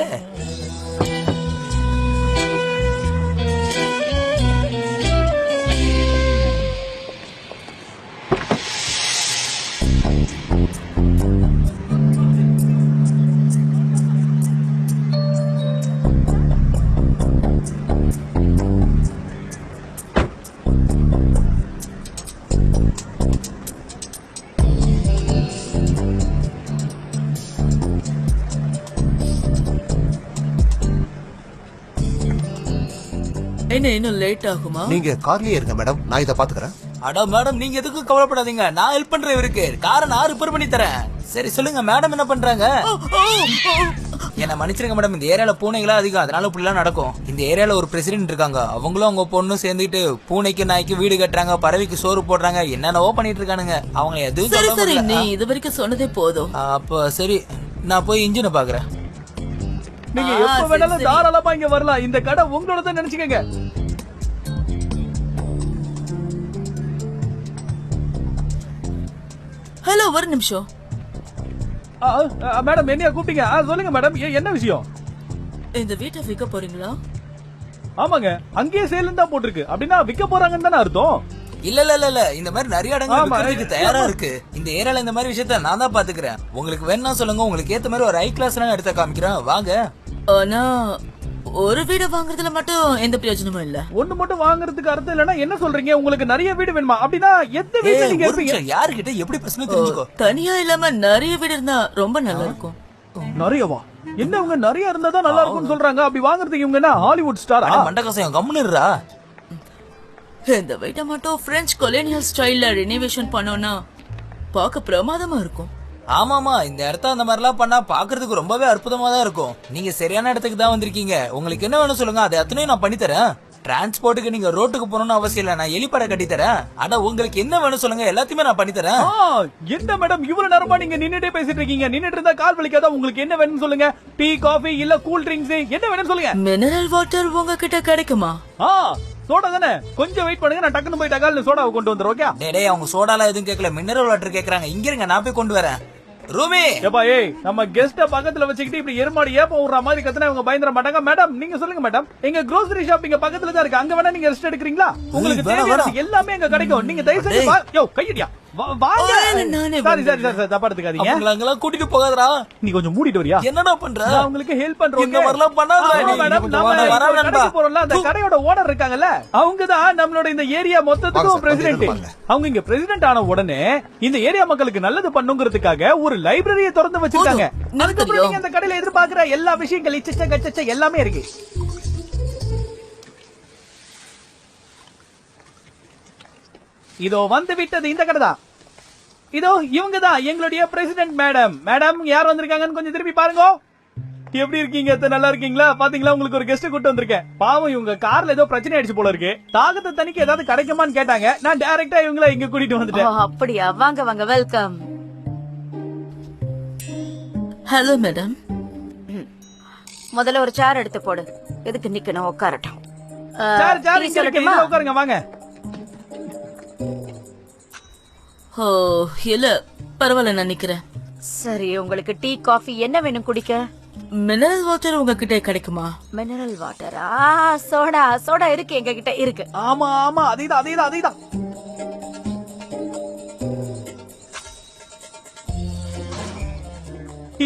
ட்ரெயின் இன்னும் லேட் ஆகுமா?
நீங்க கார்லயே இருங்க மேடம், நான் இதை பாத்துக்கிறேன்.
அட மேடம் நீங்க எதுக்கும் கவலைப்படாதீங்க, நான் ஹெல்ப் பண்றேன் இவருக்கு. காரை நான் ரிப்பேர் பண்ணி தரேன். சரி சொல்லுங்க மேடம் என்ன பண்றாங்க? என்ன மன்னிச்சிருங்க மேடம், இந்த ஏரியால பூனைகளா அதிகம், அதனால இப்படி எல்லாம் நடக்கும். இந்த ஏரியால ஒரு பிரசிடென்ட் இருக்காங்க, அவங்களும் அவங்க பொண்ணும் சேர்ந்துட்டு பூனைக்கு நாய்க்கு வீடு கட்டுறாங்க, பறவைக்கு சோறு போடுறாங்க, என்னென்னவோ பண்ணிட்டு இருக்கானுங்க. அவங்க எதுவும்
சரி
சொல்ல
சரி,
முடியல.
நீ இது வரைக்கும் சொன்னதே போதும்.
அப்ப சரி, நான் போய் இன்ஜினை பாக்குறேன்.
நீங்க
ஆ,
எப்ப
சரி,
வேணாலும்
சரி.
தாராளமா இங்க வரலாம். இந்த கடை உங்களோட தான் நினைச்சுக்கங்க.
ஹலோ, ஒரு நிமிஷம்.
மேடம் என்னையா கூப்பிட்டீங்க? சொல்லுங்க மேடம், என்ன விஷயம்?
இந்த வீட்டை விற்க போறீங்களா?
ஆமாங்க, அங்கேயே சேல் தான் போட்டிருக்கு. அப்படின்னா விற்க போறாங்கன்னு தானே அர்த்தம்?
இல்ல இல்ல இல்ல இல்ல, இந்த மாதிரி நிறைய இடங்கள்
ஆமா.
விக்கிறதுக்கு தயாரா இருக்கு. இந்த ஏரியால இந்த மாதிரி விஷயத்த நான் தான் பாத்துக்கிறேன். உங்களுக்கு வேணா சொல்லுங்க, உங்களுக்கு ஏத்த மாதிரி ஒரு ஹை கிளாஸ் எடுத்து காமிக்கிறேன், வாங்க.
ஆனா ஒரு வீடு வாங்குறதுல மட்டும் எந்த பிரயோஜனமும் இல்ல.
ஒண்ணு மட்டும் வாங்குறதுக்கு அர்த்தம் இல்லனா என்ன சொல்றீங்க? உங்களுக்கு நிறைய வீடு வேணுமா? அப்படின்னா எந்த வீட்ல
ஏய்,
நீங்க
ஒரு
இருப்பீங்க?
நிமிஷம், யாருகிட்ட எப்படி பிரச்சனை தெரிஞ்சுக்கோ.
தனியா இல்லாம நிறைய வீடு இருந்தா ரொம்ப நல்லா இருக்கும்.
நிறையவா? என்ன அவங்க நிறைய இருந்தா தான் நல்லா இருக்கும்னு சொல்றாங்க. அப்படி வாங்குறதுக்கு இவங்க என்ன ஹாலிவுட் ஸ்டாரா?
மண்டகாசம் கம்முன்னுறா.
இந்த வீட்டை மட்டும் பிரெஞ்சு கொலோனியல் ஸ்டைல்ல ரெனோவேஷன் பண்ணோம்னா பார்க்க பிரமாதமா இருக்கும்.
ஆமாமா, இந்த இடத்த அந்த மாதிரி எல்லாம் பண்ணா பாக்குறதுக்கு ரொம்பவே அற்புதமா தான் இருக்கும். நீங்க சரியான இடத்துக்கு தான் வந்திருக்கீங்க. உங்களுக்கு என்ன வேணும் சொல்லுங்க, அது அத்தனையும் நான் பண்ணி தரேன். டிரான்ஸ்போர்ட்டுக்கு நீங்க ரோட்டுக்கு போகணும்னு அவசியம் இல்ல, நான் எலிப்படை கட்டி தரேன். ஆனா உங்களுக்கு என்ன வேணும் சொல்லுங்க, எல்லாத்தையுமே நான் பண்ணி தரேன்.
என்ன மேடம் இவ்வளவு நேரமா நீங்க நின்னுட்டே பேசிட்டு இருக்கீங்க? நின்னுட்டு இருந்தா கால் வலிக்காதா? உங்களுக்கு என்ன வேணும்னு சொல்லுங்க. டீ, காஃபி இல்ல கூல் ட்ரிங்க்ஸ், என்ன வேணும்னு சொல்லுங்க.
மினரல் வாட்டர் உங்ககிட்ட கிடைக்குமா?
சோடா தானே, கொஞ்சம் வெயிட் பண்ணுங்க, நான் டக்குன்னு போய் டகால்னு சோடாவை கொண்டு வந்துறேன். ஓகே?
டேய், அவங்க சோடாலாம் எதுவும் கேட்கல, மினரல் வாட்டர் கேக்குறாங்க. இங்க இருங்க, நான் போய் கொண்டு வரேன். ரூமி,
ஏப்பா ஏய், நம்ம கெஸ்ட பக்கத்துல வச்சுக்கிட்டு இப்படி எருமாடி ஏப்ப விடுற மாதிரி கத்துனா இவங்க பயந்துற மாட்டாங்க. மேடம் நீங்க சொல்லுங்க மேடம், எங்க grocery shop இங்க பக்கத்துல தான் இருக்கு, அங்க வேணா நீங்க ரெஸ்ட் எடுக்கிறீங்களா? உங்களுக்கு தேவையானது எல்லாமே அங்க கிடைக்கும். நீங்க தயவு செஞ்சு யோ கையடியா வாங்க. சரி சரி சரி தப்பா எடுத்துக்காதீங்க.
அவங்களெல்லாம் கூட்டிட்டு போகாதடா.
நீ கொஞ்சம் மூடிட்டு வரியா?
என்னடா பண்ற?
நான் உங்களுக்கு ஹெல்ப் பண்றேன்.
இந்த மாதிரிலாம் பண்ணாதடா நீ.
மேடம் நாம கடைக்கு போறோம்ல, அந்த கடையோட ஓனர் இருக்காங்கல்ல, அவங்க தான் நம்மளோட இந்த ஏரியா மொத்தத்துக்கும் பிரசிடென்ட். அவங்க இங்க பிரசிடென்ட் ஆன உடனே இந்த ஏரியா மக்களுக்கு நல்லது பண்ணுங்கிறதுக்காக ஒரு லைப்ரரியை திறந்து வச்சிருக்காங்க. அதுக்கப்புறம் நீங்க அந்த கடையில எதிர்பார்க்கிற எல்லா விஷயங்கள் இச்சச்ச கச்சச்ச எல்லாமே இருக்கு. இதோ வந்து விட்டது இந்த கடை தான். இதோ இவங்க தான் எங்களுடைய பிரசிடென்ட் மேடம். மேடம் யார் வந்திருக்காங்கன்னு கொஞ்சம் திருப்பி பாருங்க. எப்படி இருக்கீங்க? நல்லா இருக்கீங்களா? பாத்தீங்களா, உங்களுக்கு ஒரு கெஸ்ட் கூட்டு வந்திருக்கேன். பாவம் இவங்க கார்ல ஏதோ பிரச்சனை ஆயிடுச்சு போல இருக்கு. தாகத்தை தனிக்கு ஏதாவது கிடைக்குமான்னு கேட்டாங்க. நான் டைரக்டா இவங்கள இங்க கூட்டிட்டு வந்துட்டேன்.
அப்படியா? வாங்க வாங்க, வெல்கம்.
Hello madam.
முதல்ல ஒரு சேர் எடுத்து போடு. எதுக்கு நிக்கணும்? உட்காரட்டும்.
சார் சார் இங்க இருக்கு, இங்க உட்காருங்க வாங்க.
ஓ இல்ல பரவாயில்ல, நான் நிக்கிறேன்.
சரி, உங்களுக்கு டீ, காஃபி என்ன வேணும் குடிக்க?
மினரல் வாட்டர் உங்ககிட்ட கிடைக்குமா?
மினரல் வாட்டரா? சோடா சோடா இருக்கு, எங்க கிட்ட இருக்கு.
ஆமா ஆமா, அதேதான் அதேதான் அதேதான்.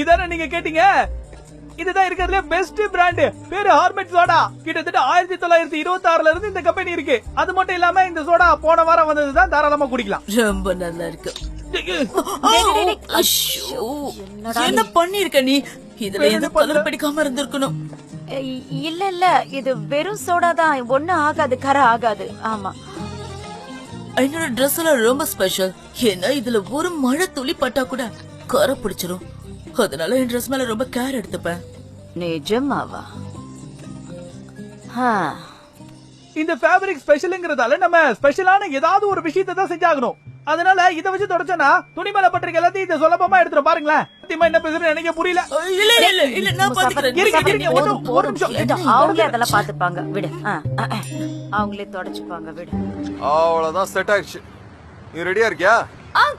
இதானே நீங்க கேட்டீங்க? இதுதான் இருக்கிறதுல பெஸ்ட் பிராண்ட். பேரு ஹார்மெட் சோடா. கிட்டத்தட்ட 1926ல இருந்து இந்த கம்பெனி இருக்கு. அது மட்டும் இல்லாம இந்த சோடா போன வாரம் வந்ததுதான், தாராளமா குடிக்கலாம்.
ரொம்ப நல்லா இருக்கு. என்ன பண்ணிருக்க நீ? இதுல எந்த கலர் பிடிக்காம இருந்திருக்கணும்.
இல்ல இல்ல, இது வெறும் சோடா தான், ஒண்ணும் ஆகாது, கரை ஆகாது. ஆமா,
என்னோட ட்ரெஸ் எல்லாம் ரொம்ப ஸ்பெஷல். ஏன்னா இதுல ஒரு மழை துளி பட்டா கூட கரை பிடிச்சிரும். அதனால என் ட்ரெஸ் மேல ரொம்ப கேர் எடுத்துப்பேன்.
நிஜமாவா?
இந்த ஃபேப்ரிக் ஸ்பெஷல்ங்கிறதால நம்ம ஸ்பெஷலான ஏதாவது ஒரு விஷயத்தை தான் செஞ்சாகணும். அதனால இத வச்சு தொடச்சனா துணி மேல பட்டிருக்க எல்லாத்தையும் இத சுலபமா எடுத்துட்டு பாருங்களேன். சத்தியமா என்ன பேசுறேன்னு எனக்கு புரியல.
இல்ல இல்ல இல்ல, நான் பாத்துக்கிறேன்.
ஒரு நிமிஷம்.
அவங்களே அதெல்லாம் பாத்துப்பாங்க, விடு. அவங்களே தொடச்சுப்பாங்க, விடு.
அவ்வளவுதான், செட் ஆயிடுச்சு. நீ ரெடியா இருக்கியா?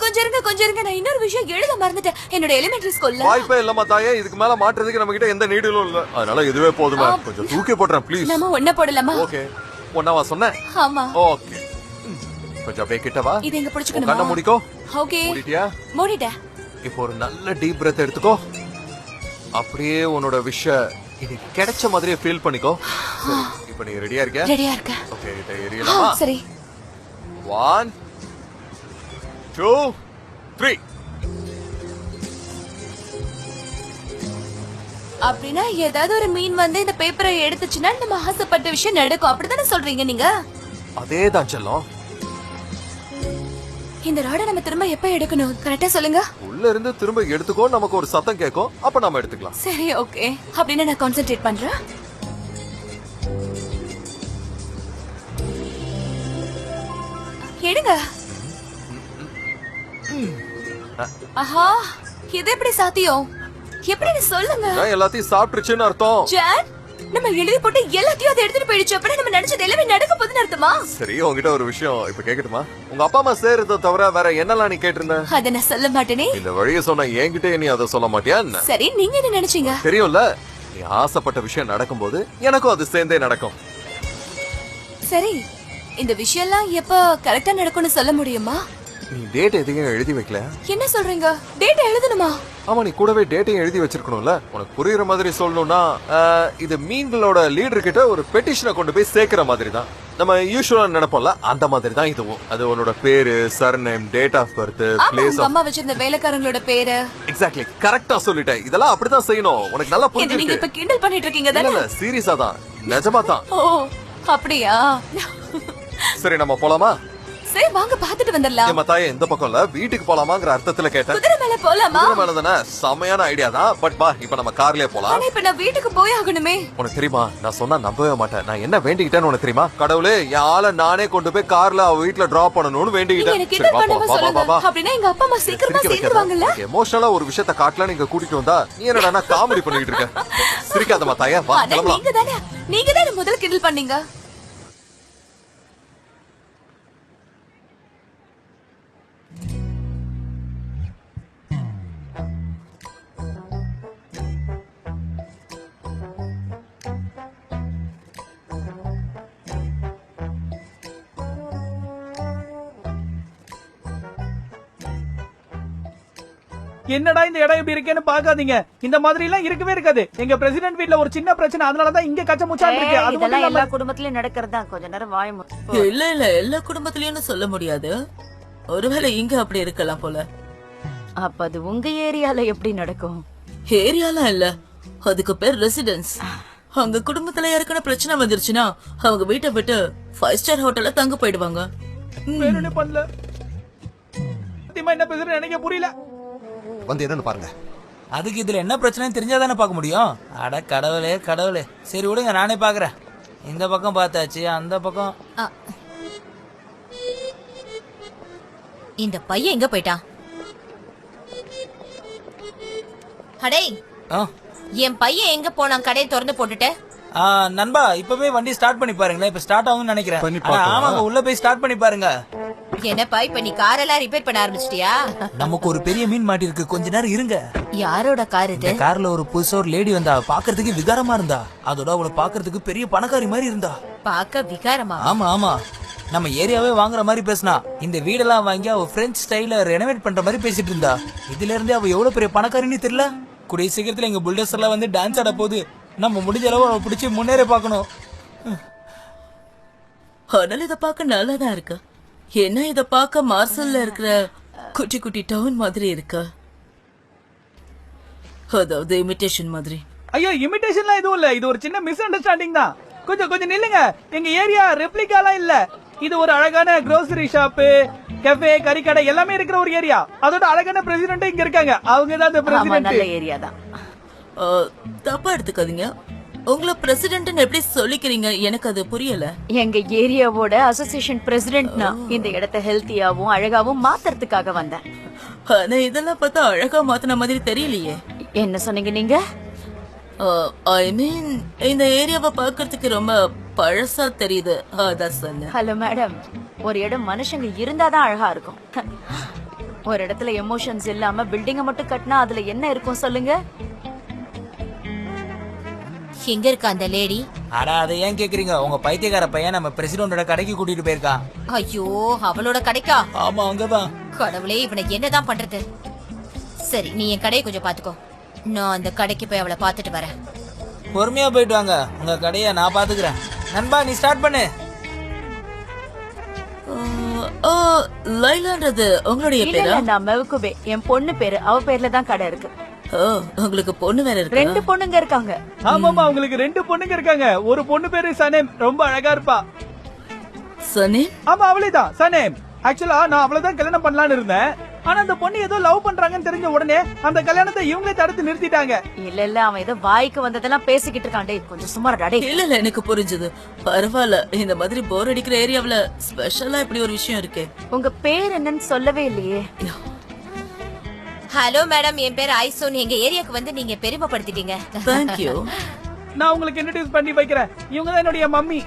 கொஞ்சம் இருங்க கொஞ்சம் இருங்க, நான் இன்னொரு விஷயம் எழுத மறந்துட்டேன். என்னோட எலிமெண்டரி ஸ்கூல்ல
வாய்ப்பே இல்லம்மா தாயே, இதுக்கு மேல மாற்றுறதுக்கு நம்ம கிட்ட எந்த நீடலும் இல்ல. அதனால இதுவே போதுமா? கொஞ்சம் தூக்கி போடுறேன் ப்ளீஸ்.
நம்ம ஒண்ண போடலாமா?
ஓகே, ஒண்ணாவா சொன்னேன்?
ஆமா.
ஓகே, கொஞ்சம் அப்படியே கிட்ட வா.
இது எங்க பிடிச்சுக்கணுமா?
கண்ணை மூடிக்கோ.
ஓகே,
மூடிட்டியா?
மூடிட்டேன்.
இப்போ ஒரு நல்ல டீப் பிரெத் எடுத்துக்கோ. அப்படியே உன்னோட விஷ இன்னைக்கு கிடைச்ச மாதிரியே ஃபீல் பண்ணிக்கோ. இப்போ நீ ரெடியா இருக்கியா?
ரெடியா இருக்க.
ஓகே, தைரியமா?
சரி.
1 2 3.
அப்படின்னா ஏதாவது ஒரு மீன் வந்து இந்த பேப்பரை எடுத்துச்சுன்னா நம்ம ஆசைப்பட்ட விஷயம் நடக்கும் அப்படிதானே சொல்றீங்க நீங்க?
அதேதான் செல்லம்.
இந்த ராடை நம்ம திரும்ப எப்ப எடுக்கணும் கரெக்டா சொல்லுங்க.
உள்ள இருந்து திரும்ப எடுத்துக்கோ, நமக்கு ஒரு சத்தம் கேட்கும், அப்ப நாம எடுத்துக்கலாம்.
சரி ஓகே, அப்படின்னா நான் கான்சென்ட்ரேட் பண்றேன். எடுங்க. ஆஹா, இது எப்படி சாத்தியம்? எப்படின்னு சொல்லுங்க.
நான் எல்லாத்தையும் சாப்பிட்டுருச்சுன்னு அர்த்தம்.
ஜான், நம்ம எழுதி போட்டு எல்லாத்தையும் அதை எடுத்துட்டு போயிடுச்சு. அப்படி நம்ம நினைச்சது எல்லாமே நடக்க போகுதுன்னு அர்த்தமா?
சரி, உங்ககிட்ட ஒரு விஷயம் இப்ப கேக்கட்டுமா? உங்க அப்பா அம்மா சேர்றத தவிர வேற என்னெல்லாம் நீ கேட்டிருந்த?
அத நான் சொல்ல மாட்டேனே.
இந்த வழிய சொன்ன என்கிட்ட நீ அதை சொல்ல மாட்டியா என்ன?
சரி, நீங்க என்ன நினைச்சீங்க?
தெரியும்ல, நீ ஆசைப்பட்ட விஷயம் நடக்கும்போது எனக்கும் அது சேர்ந்தே நடக்கும்.
சரி, இந்த விஷயம்லாம் எப்ப கரெக்டா நடக்கும்னு சொல்ல முடியுமா?
நீ டேட் எதையும் எழுதி வைக்கல.
என்ன சொல்றீங்க? டேட் எழுதணுமா?
ஆமா, நீ கூடவே டேட்டையும் எழுதி வச்சிருக்கணும்ல. உனக்கு புரியுற மாதிரி சொல்லணும்னா, இது மீன்களோட லீடர் கிட்ட ஒரு பெட்டிஷனை கொண்டு போய் சேர்க்கிற மாதிரி தான். நம்ம யூசுவலா நினைப்போம்ல, அந்த மாதிரி தான் இதுவும். அது உன்னோட பேரு, surname, date of birth, place of.
அம்மா வச்சிருந்த வேலைக்காரங்களோட பேரு.
எக்ஸாக்ட்லி, கரெக்டா சொல்லிட்டேன். இதெல்லாம் அப்படிதான் செய்யணும். உனக்கு நல்லா
நீங்க
புரிஞ்சிருக்கு.
இப்ப கிண்டல் பண்ணிட்டு இருக்கீங்க தானே?
இல்ல, சீரியஸா தான், நிஜமா தான்.
ஓ, அப்படியா?
சரி, நம்ம போலாமா?
சரி, வாங்க பாத்துட்டு வந்துடலாம்.
என் தாயே, இந்த பக்கம் இல்ல, வீட்டுக்கு போலாமாங்கிற அர்த்தத்துல கேட்டேன்.
குதிரை மேல போலாமா?
குதிரை மேல தானே, செமையான ஐடியா தான். பட் வா, இப்ப நம்ம கார்லயே போலாம்.
ஆனா இப்ப நான் வீட்டுக்கு போய் ஆகணுமே.
உனக்கு தெரியுமா, நான் சொன்னா நம்பவே மாட்டேன். நான் என்ன வேண்டிக்கிட்டேன்னு உனக்கு தெரியுமா? கடவுளே, என் ஆளை நானே கொண்டு போய் கார்ல அவ வீட்டுல டிராப் பண்ணணும்னு வேண்டிக்கிட்டேன்.
எனக்கு கிண்டல் பண்ணாம சொல்லுங்க. அப்படின்னா எங்க அப்பா அம்மா சீக்கிரமா சேர்ந்துருவாங்கல்ல?
எமோஷனலா ஒரு விஷயத்த காட்டலாம் நீங்க கூட்டிட்டு வந்தா நீ என்னடா காமெடி பண்ணிட்டு இருக்க? சிரிக்காதமா தாயா, வா கிளம்பலாம்.
நீங்க தானே முதல்ல கிண்டல் பண்ணீங்க.
என்னடா இந்த இடம் இப்படி இருக்கேன்னு பாக்காதீங்க. இந்த மாதிரி எல்லாம் இருக்கவே இருக்காது. எங்க பிரசிடென்ட் வீட்ல ஒரு சின்ன பிரச்சனை, அதனாலதான் இங்க கச்ச முச்சான் இருக்கு. அது மட்டும்
எல்லா
இல்லாம
குடும்பத்திலயும் நடக்கிறதா. கொஞ்ச நேரம் வாய
இல்ல இல்ல, எல்லா குடும்பத்திலயும் சொல்ல முடியாது. ஒருவேளை இங்க அப்படி இருக்கலாம் போல.
அப்ப அது உங்க ஏரியால எப்படி நடக்கும்?
ஏரியாலாம் இல்ல, அதுக்கு பேர் ரெசிடென்ஸ். அவங்க குடும்பத்துல யாருக்கான பிரச்சனை வந்துருச்சுன்னா அவங்க வீட்டை விட்டு 5 ஸ்டார் ஹோட்டல்ல தங்க போயிடுவாங்க.
வேணும்னே பண்ணல. சத்தியமா என்ன பேசுறேன்னு எனக்கு புரியல.
வந்து என்னன்னு பாருங்க.
அதுக்கு இதுல என்ன பிரச்சனைன்னு தெரிஞ்சாதானே பார்க்க முடியும். அட கடவுளே கடவுளே. சரி விடுங்க, நானே பாக்குறேன். இந்த பக்கம் பார்த்தாச்சு, அந்த பக்கம்.
இந்த பையன் எங்க போயிட்டான்? அடே, என் பையன் எங்க போனான்? கடையை திறந்து போட்டுட்டு.
நண்பா, இப்பவே வண்டி ஸ்டார்ட் பண்ணி பாருங்களேன். இப்ப ஸ்டார்ட் ஆகும்னு நினைக்கிறேன். ஆமாங்க, உள்ள போய் ஸ்டார்ட் பண்ணி பாருங்க.
என்னப்பா, இப்ப நீ காரெல்லாம் ரிப்பேர் பண்ண ஆரம்பிச்சிட்டியா?
நமக்கு ஒரு பெரிய மீன் மாட்டி இருக்கு, கொஞ்ச நேரம் இருங்க.
யாரோட கார் இது?
கார்ல ஒரு புதுசா ஒரு லேடி வந்தா, பாக்குறதுக்கு விகாரமா இருந்தா. அதோட அவளை பாக்குறதுக்கு பெரிய பணக்காரி மாதிரி இருந்தா.
பாக்க விகாரமா?
ஆமா ஆமா, நம்ம ஏரியாவே வாங்குற மாதிரி பேசினா. இந்த வீடெல்லாம் வாங்கி அவ பிரெஞ்சு ஸ்டைல ரெனோவேட் பண்ற மாதிரி பேசிட்டு இருந்தா. இதுல இருந்தே அவ எவ்வளவு பெரிய பணக்காரின்னு தெரியல. கூடிய சீக்கிரத்துல எங்க புல்டர்ஸ் எல்லாம் வந்து டான்ஸ் ஆட போகுது. நம்ம முடிஞ்ச அளவு அவ பிடிச்சி முன்னேற பாக்கணும்.
ஆனால் இத பாக்க நல்லாதான் இருக்கு. என்ன, இத பாக்க மார்சல்ல இருக்கிற குட்டி குட்டி டவுன் மாதிரி இருக்கு. அதாவது இமிடேஷன் மாதிரி.
ஐயோ, இமிடேஷன்லாம் எதுவும் இல்ல. இது ஒரு சின்ன மிஸ் அண்டர்ஸ்டாண்டிங் தான். கொஞ்சம் நில்லுங்க. எங்க ஏரியா ரெப்ளிகாலாம் இல்ல. இது ஒரு அழகான grocery ஷாப்பு, கஃபே, கறிக்கடை எல்லாமே இருக்கிற ஒரு ஏரியா. அதோட அழகான பிரசிடென்ட் இங்க இருக்காங்க. அவங்க தான் அந்த பிரசிடென்ட்.
நல்ல ஏரியா தான்.
தப்பா எடுத்துக்காதீங்க. உங்களை பிரசிடென்ட் எப்படி சொல்லிக்கிறீங்க? எனக்கு அது புரியல.
எங்க ஏரியாவோட அசோசியேஷன் பிரசிடென்ட் நான். இந்த இடத்தை ஹெல்த்தியாவும் அழகாவும் மாத்துறதுக்காக வந்தேன்.
ஆனா இதெல்லாம் பார்த்தா அழகா மாத்தின மாதிரி தெரியலையே.
என்ன சொன்னீங்க நீங்க?
ஐ மீன், இந்த ஏரியாவை பாக்குறதுக்கு ரொம்ப பழசா தெரியுது, அதான் சொன்னேன்.
ஹலோ மேடம், ஒரு இடம் மனுஷங்க இருந்தாதான் அழகா இருக்கும். ஒரு இடத்துல எமோஷன்ஸ் இல்லாம பில்டிங்க மட்டும் கட்டினா அதுல என்ன இருக்கும் சொல்லுங்க?
எங்க இருக்கா அந்த லேடி?
அட, அதை ஏன் கேக்குறீங்க? உங்க பைத்தியக்கார பையன் நம்ம பிரசிடென்டோட கடைக்கு கூட்டிட்டு போயிருக்கான்.
ஐயோ, அவளோட கடைக்கா?
ஆமா, அங்கதான்.
கடவுளே, இவனை என்னதான் பண்றது? சரி, நீ என் கடையை கொஞ்சம் பாத்துக்கோ. நான் அந்த கடைக்கு போய் அவளை பாத்துட்டு வரேன்.
பொறுமையா போயிட்டு வாங்க. உங்க கடையை நான் பாத்துக்கிறேன். நண்பா, நீ ஸ்டார்ட் பண்ணு.
லைலான்றது உங்களுடைய
இல்ல,
பேரா?
நான் மெவுக்குபே, என் பொண்ணு பேரு. அவ பேர்ல தான் கடை இருக்கு.
ஓ உங்களுக்கு பொண்ணு வேற இருக்கு?
2 பொண்ணுங்க இருக்காங்க.
ஆமாமா உங்களுக்கு 2 பொண்ணுங்க இருக்காங்க. ஒரு பொண்ணு பேரு சனேம், ரொம்ப அழகா இருப்பா.
சனேம்?
ஆமா அவளேதான் சனேம். ஆக்சுவலா நான் அவளதான் கல்யாணம் பண்ணலாம்னு இருந்தேன். ஆனா அந்த பொண்ணு ஏதோ லவ் பண்றாங்கன்னு தெரிஞ்ச உடனே அந்த கல்யாணத்தை இவங்களே தடுத்து நிறுத்திட்டாங்க.
இல்ல அவன் ஏதோ வாய்க்கு வந்ததெல்லாம் பேசிக்கிட்டு இருக்கான். டேய் கொஞ்சம் சுமாரடா டேய்.
இல்ல எனக்கு புரிஞ்சது. பரவாயில்ல. இந்த மாதிரி போர் அடிக்கிற ஏரியாவுல ஸ்பெஷலா இப்படி ஒரு விஷயம் இருக்கு.
உங்க பேர் என்னன்னு சொல்லவே இல்லையே.
ஹலோ மேடம், என் பேர் ஐசோன். எங்க ஏரியாக்கு வந்து நீங்க பெருமைப்படுத்திட்டீங்க.
Thank you.
நான் உங்களுக்கு இன்ட்ரோடியூஸ் பண்ணி வைக்கிறேன். இவங்க தான் என்னுடைய மம்மி.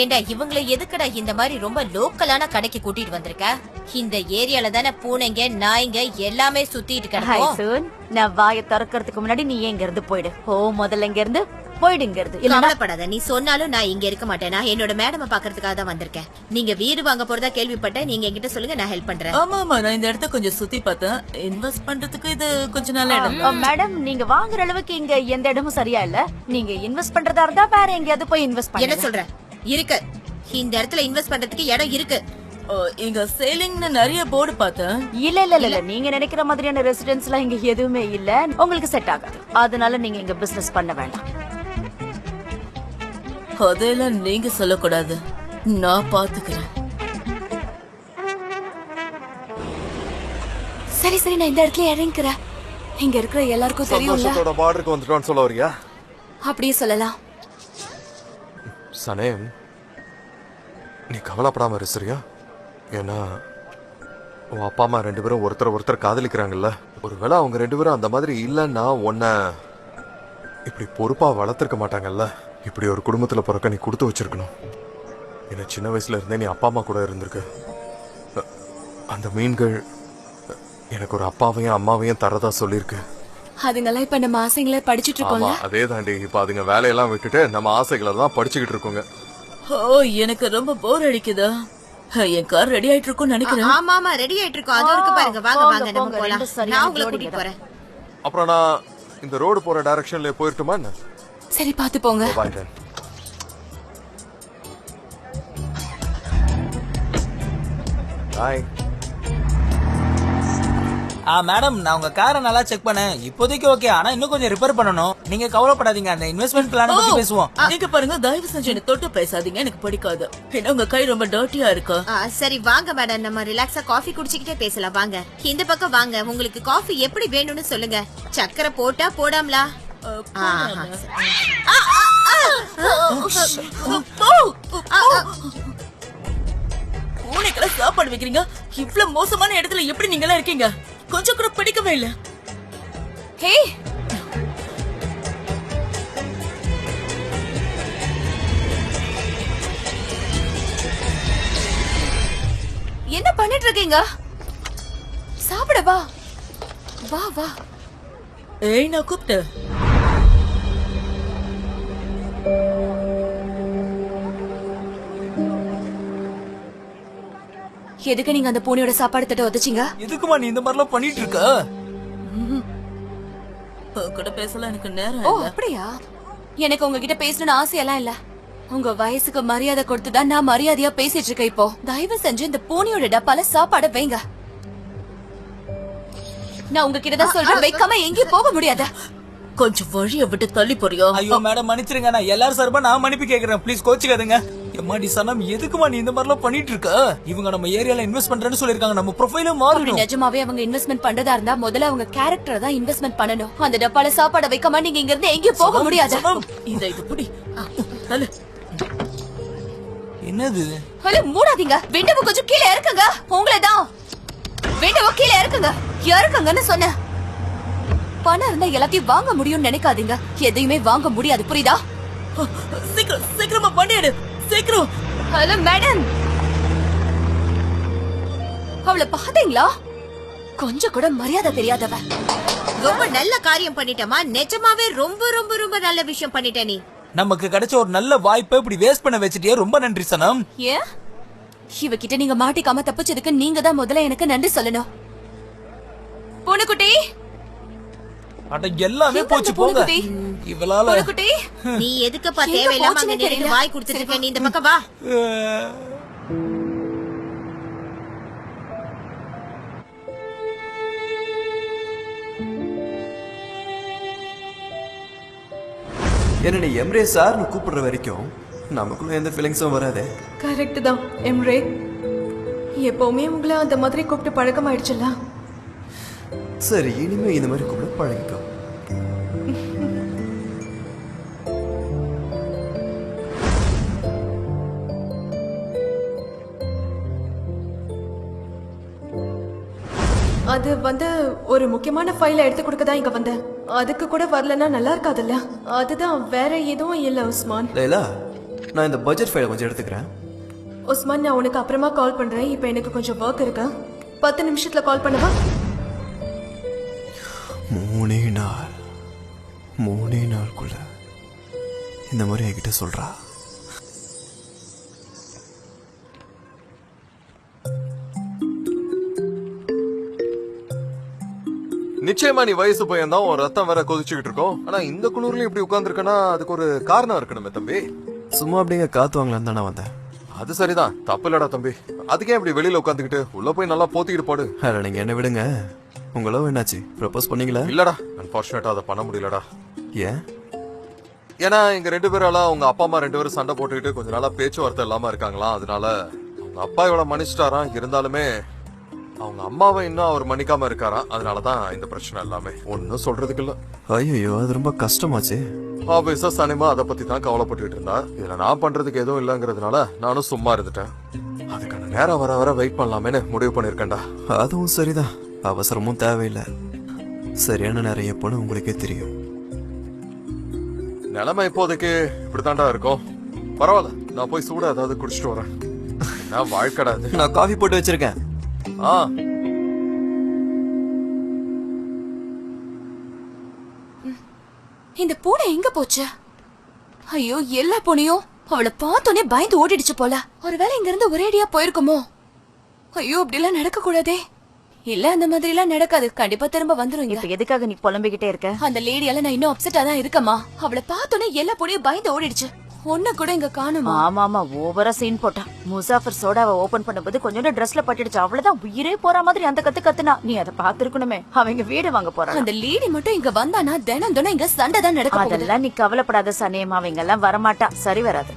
ஏண்டா இவங்கள எதுக்குடா இந்த மாதிரி ரொம்ப லோக்கலான கடைக்கு கூட்டிட்டு வந்திருக்க? இந்த ஏரியால தானே பூனைங்க நாய்ங்க எல்லாமே சுத்திட்டு கிடக்கும்.
ஐசோன், நான் வாயை திறக்கிறதுக்கு முன்னாடி நீ எங்க இருந்து போயிடு. முதல்ல இங்க இருந்து போயிடுங்கிறது.
கவலைப்படாத, நீ சொன்னாலும் நான் இங்க இருக்க மாட்டேன். நான் என்னோட மேடமை பாக்குறதுக்காக தான் வந்திருக்கேன். நீங்க வீடு வாங்க போறதா கேள்விப்பட்டேன். நீங்க என்கிட்ட சொல்லுங்க, நான் ஹெல்ப் பண்றேன்.
ஆமா நான் இந்த இடத்த கொஞ்சம் சுத்தி பார்த்தேன். இன்வெஸ்ட் பண்றதுக்கு இது கொஞ்சம் நல்ல இடம்.
மேடம், நீங்க வாங்குற அளவுக்கு இங்க எந்த இடமும் சரியா இல்ல. நீங்க இன்வெஸ்ட் பண்றதா இருந்தா வேற எங்கயாவது போய் இன்வெஸ்ட் பண்ணுங்க.
என்ன சொல்ற? இருக்கு, இந்த இடத்துல இன்வெஸ்ட் பண்றதுக்கு இடம் இருக்கு.
இங்க சேலிங்னு நிறைய போர்டு பார்த்தேன்.
இல்ல நீங்க நினைக்கிற மாதிரியான ரெசிடென்ஸ்லாம் இங்க எதுவுமே இல்ல. உங்களுக்கு செட் ஆகாது. அதனால நீங்க இங்க பிசினஸ் பண்ண வேண்டாம்.
அதெல்லாம் நீங்க சொல்லக்கூடாது, நான் பாத்துக்கிறேன்.
சரி நான் இந்த இடத்துல இறங்கிக்கிறேன். இங்க இருக்கிற எல்லாருக்கும் தெரியும்ல.
சந்தோஷத்தோட பார்டருக்கு வந்துட்டோம்னு சொல்ல வரியா?
அப்படியே சொல்லலாம்.
சனேம், நீ கவலைப்படாம இரு சரியா? ஏன்னா உன் அப்பா அம்மா 2 பேரும் ஒருத்தர் காதலிக்கிறாங்கல்ல. ஒருவேளை அவங்க 2 பேரும் அந்த மாதிரி இல்லைன்னா உன்னை இப்படி பொறுப்பா வளர்த்திருக்க மாட்டாங்கல்ல. இப்படி ஒரு குடும்பத்துல பிறக்க நீ கொடுத்து வச்சிருக்கணும். என்ன சின்ன வயசுல இருந்தே நீ அப்பா அம்மா கூட இருந்திருக்கு. அந்த மீன்கள் எனக்கு ஒரு அப்பாவையும் அம்மாவையும் தரதா சொல்லிருக்கு.
அதுங்கெல்லாம் இப்ப நம்ம ஆசைகளை படிச்சுட்டு இருக்கோம்ல.
அதே தாண்டி இப்ப அதுங்க வேலையெல்லாம் விட்டுட்டு நம்ம ஆசைகளை தான் படிச்சுக்கிட்டு இருக்கோங்க.
எனக்கு ரொம்ப போர் அடிக்குதா? என் கார் ரெடி ஆயிட்டு இருக்கும்னு நினைக்கிறேன்.
ஆமா ரெடி ஆயிட்டு இருக்கோம். அது இருக்கு பாருங்க. வாங்க நம்ம போலாம். நான் உங்களை கூட்டிட்டு போறேன்.
அப்புறம் நான் இந்த ரோடு போற டைரக்ஷன்ல போயிட்டுமா என்ன?
சரி பாத்து போங்க.
பாய்.
மேடம், நான் உங்க காரை நல்லா செக் பண்ணேன். இப்போதைக்கு ஓகே, ஆனா இன்னும் கொஞ்சம் ரிப்பேர் பண்ணணும். நீங்க கவலைப்படாதீங்க, அந்த இன்வெஸ்ட்மெண்ட் பிளான் பத்தி பேசுவோம்.
நீங்க பாருங்க, தயவு செஞ்சு என்ன தொட்டு பேசாதீங்க, எனக்கு பிடிக்காது. ஏன்னா உங்க கை ரொம்ப டர்ட்டியா இருக்கா.
சரி வாங்க மேடம், நம்ம ரிலாக்ஸா காஃபி குடிச்சிக்கிட்டே பேசலாம். வாங்க இந்த பக்கம் வாங்க. உங்களுக்கு காஃபி எப்படி வேணும்னு சொல்லுங்க. சக்கரை போட்டா போடாமலா?
பூனைக்கெல்லாம் சாப்பாடு வைக்கிறீங்க. இவ்வளவு மோசமான இடத்துல எப்படி நீங்க எல்லாம் இருக்கீங்க? கொஞ்சம் கூட பிடிக்கவே இல்ல.
ஹே, என்ன பண்ணிட்டு இருக்கீங்க? சாப்பிட வா. வா.
ஏய், நான் கூப்பிட்டேன்.
எதுக்கு நீங்க அந்த பூனையோட சாப்பாடு தட்ட உதச்சிங்க?
எதுக்குமா நீ இந்த மாதிரிலாம் பண்ணிட்டு இருக்க?
கூட பேசலாம் எனக்கு நேரம்.
ஓ அப்படியா? எனக்கு உங்ககிட்ட பேசணும்னு ஆசையெல்லாம் இல்ல. உங்க வயசுக்கு மரியாதை கொடுத்துதான் நான் மரியாதையா பேசிட்டு இருக்கேன். இப்போ தயவு செஞ்சு இந்த பூனையோட டப்பால சாப்பாட வைங்க. நான் உங்ககிட்ட தான் சொல்றேன், வைக்காம எங்கேயும் போக முடியாது.
கொஞ்சம் வழிய விட்டு தள்ளி போறியா?
ஐயோ மேடம், மன்னிச்சிருங்க. நான் எல்லாரும் சார்பா நான் மன்னிப்பு கேக்குறேன். ப்ளீஸ் கோச்சிக்காதுங்க. எம்மாடி சனம், எதுக்குமா நீ இந்த மாதிரிலாம் பண்ணிட்டு இருக்க? இவங்க நம்ம ஏரியால இன்வெஸ்ட் பண்றேன்னு சொல்லிருக்காங்க. நம்ம ப்ரொஃபைல மாறணும்.
நிஜமாவே அவங்க இன்வெஸ்ட்மெண்ட் பண்றதா இருந்தா முதல்ல அவங்க கேரக்டரை தான் இன்வெஸ்ட்மெண்ட் பண்ணணும். அந்த டப்பால சாப்பாட வைக்காம நீங்க இங்க இருந்து எங்கேயும் போக முடியாது.
இது புடி.
என்னது?
ஹலோ, மூடாதீங்க. விண்டோவை கொஞ்சம் கீழே இறக்குங்க. உங்களேதான். விண்டோவை கீழே இறக்குங்க. இறக்குங்கன்னு சொன்னேன். பணம் இருந்தா எல்லாத்தையும் வாங்க முடியும்னு நினைக்காதீங்க. எதையுமே வாங்க முடியாது, புரியுதா?
சீக்கிரமா பண்ணிடு, சீக்கிரம்.
ஹலோ மேடம், அவளை பாத்தீங்களா? கொஞ்சம் கூட மரியாதை தெரியாதவ.
ரொம்ப நல்ல காரியம் பண்ணிட்டமா. நிஜமாவே ரொம்ப ரொம்ப ரொம்ப நல்ல விஷயம் பண்ணிட்ட நீ.
நமக்கு கிடைச்ச ஒரு நல்ல வாய்ப்பை இப்படி வேஸ்ட் பண்ண வச்சிட்டியே. ரொம்ப நன்றி சனம்.
ஏன் இவகிட்ட நீங்க மாட்டிக்காம தப்பிச்சதுக்கு நீங்க தான் முதல்ல எனக்கு நன்றி சொல்லணும். பூனைக்குட்டி,
அட எல்லாமே போச்சு போங்க. இவளால
நீ எதுக்குப்பா தேவையில்லாம அங்க நின்னு வாய் குடுத்துட்டு இருக்க? நீ இந்த பக்கம் வா.
என்ன நீ எம்ரே சார்னு கூப்பிடுற வரைக்கும் நமக்குள்ள எந்த ஃபீலிங்ஸும் வராதே.
கரெக்ட் தான் எம்ரே. எப்பவுமே உங்களை அந்த மாதிரி கூப்பிட்டு பழக்கமாயிடுச்சுல்ல.
சரி, இனிமே இந்த மாதிரி கூப்பிட பழகிக்கோ.
அது வந்து ஒரு முக்கியமான ஃபைலை எடுத்து கொடுக்க தான் இங்க வந்தேன். அதுக்கு கூட வரலன்னா நல்லா இருக்காதுல்ல. அதுதான், வேற எதுவும் இல்ல உஸ்மான்.
லைலா, நான் இந்த பட்ஜெட் ஃபைலை கொஞ்சம் எடுத்துக்கிறேன்.
உஸ்மான், நான் உனக்கு அப்புறமா கால் பண்றேன். இப்போ எனக்கு கொஞ்சம் ஒர்க் இருக்கு. 10 நிமிஷத்துல கால் பண்ணவா?
3 நாளுக்குள்ள இந்த மாதிரி என்கிட்ட சொல்றா.
நிச்சயமா நீ வயசு பையன் தான், உன் ரத்தம் வேற கொதிச்சுக்கிட்டு இருக்கோம். ஆனா இந்த குளிர்ல இப்படி உட்கார்ந்துருக்கனா அதுக்கு ஒரு காரணம் இருக்கணுமே தம்பி.
சும்மா அப்படிங்க காத்து வாங்கலான்னு தான் நான் வந்தேன்.
அது சரிதான், தப்பு இல்லடா தம்பி. அதுக்கே இப்படி வெளியில உட்காந்துக்கிட்டு உள்ள போய் நல்லா போத்திக்கிட்டு போடு.
இல்ல, நீங்க என்ன விடுங்க. உங்க லவ் என்னாச்சு? ப்ரொபோஸ் பண்ணீங்களா?
இல்லடா, அன்பார்ச்சுனேட்டா அதை பண்ண முடியலடா.
ஏன்?
ஏன்னா எங்க 2 பேரால உங்க அப்பா அம்மா 2 பேரும் சண்டை போட்டுக்கிட்டு கொஞ்ச நாளா பேச்சுவார்த்தை இல்லாம இருக்காங்களாம். அதனால அவங்க அப்பா இவளை மன்னிச்சிட்டாராம். இருந்தாலுமே அவங்க அம்மாவை இன்னும் அவர் மன்னிக்காம இருக்காராம். அதனாலதான் இந்த பிரச்சனை எல்லாமே. ஒன்னும் சொல்றதுக்கு இல்ல.
ஐயோ, அது ரொம்ப கஷ்டமாச்சு.
ஆபீஸா சனிமா அதை பத்தி தான் கவலைப்பட்டுக்கிட்டு இருந்தா. இதுல நான் பண்றதுக்கு எதுவும் இல்லங்கிறதுனால நானும் சும்மா இருந்துட்டேன். அதுக்கான நேரம் வர வர வெயிட் பண்ணலாமேன்னு முடிவு பண்ணிருக்கேன்டா.
அதுவும் சரிதான், அவசரமும் தேவையில்லை. சரியான நேரம் எப்போன்னு உங்களுக்கே தெரியும்.
நிலைமை இப்போதைக்கு இப்படித்தான்டா இருக்கும். பரவாயில்ல, நான் போய் சூடா ஏதாவது குடிச்சிட்டு வரேன். நான் வாழ்க்கடாது.
நான் காஃபி போட்டு வச்சிருக்கேன்.
இந்த பூனை எங்க போச்சு? ஐயோ, எல்லா பூனையும் அவளை பார்த்தோன்னே பயந்து ஓடிடுச்சு போல. ஒருவேளை இங்க இருந்து ஒரேடியா போயிருக்குமோ? ஐயோ, அப்படி எல்லாம் நடக்க கூடாதே. இல்ல, அந்த மாதிரி எல்லாம் நடக்காது. கண்டிப்பா திரும்ப வந்துரும்.
இப்ப எதுக்காக நீ புலம்பிக்கிட்டே இருக்க?
அந்த லேடியால நான் இன்னும் அப்செட்டா தான் இருக்கமா. அவளை பார்த்தோன்னே எல்லா பூனையும் பயந்து ஓடிடுச்சு. ஒண்ணு கூட இங்க காணுமா?
ஆமா, ஓவரா சீன் போட்டா. முசாஃபர் சோடாவை ஓபன் பண்ணும்போது கொஞ்சோட ட்ரெஸ்ல பட்டுடுச்சு. அவ்வளவுதான், உயிரே போற மாதிரி அந்த கத்துனா. நீ அதை பாத்துருக்கணுமே. அவங்க வீடு வாங்க போறாங்க.
அந்த லேடி மட்டும் இங்க வந்தானா தினம் தினம் இங்க சண்டை தான் நடக்கும்.
அதெல்லாம் நீ கவலைப்படாத சனியம்மா, அவங்க எல்லாம் வரமாட்டா. சரி வராது.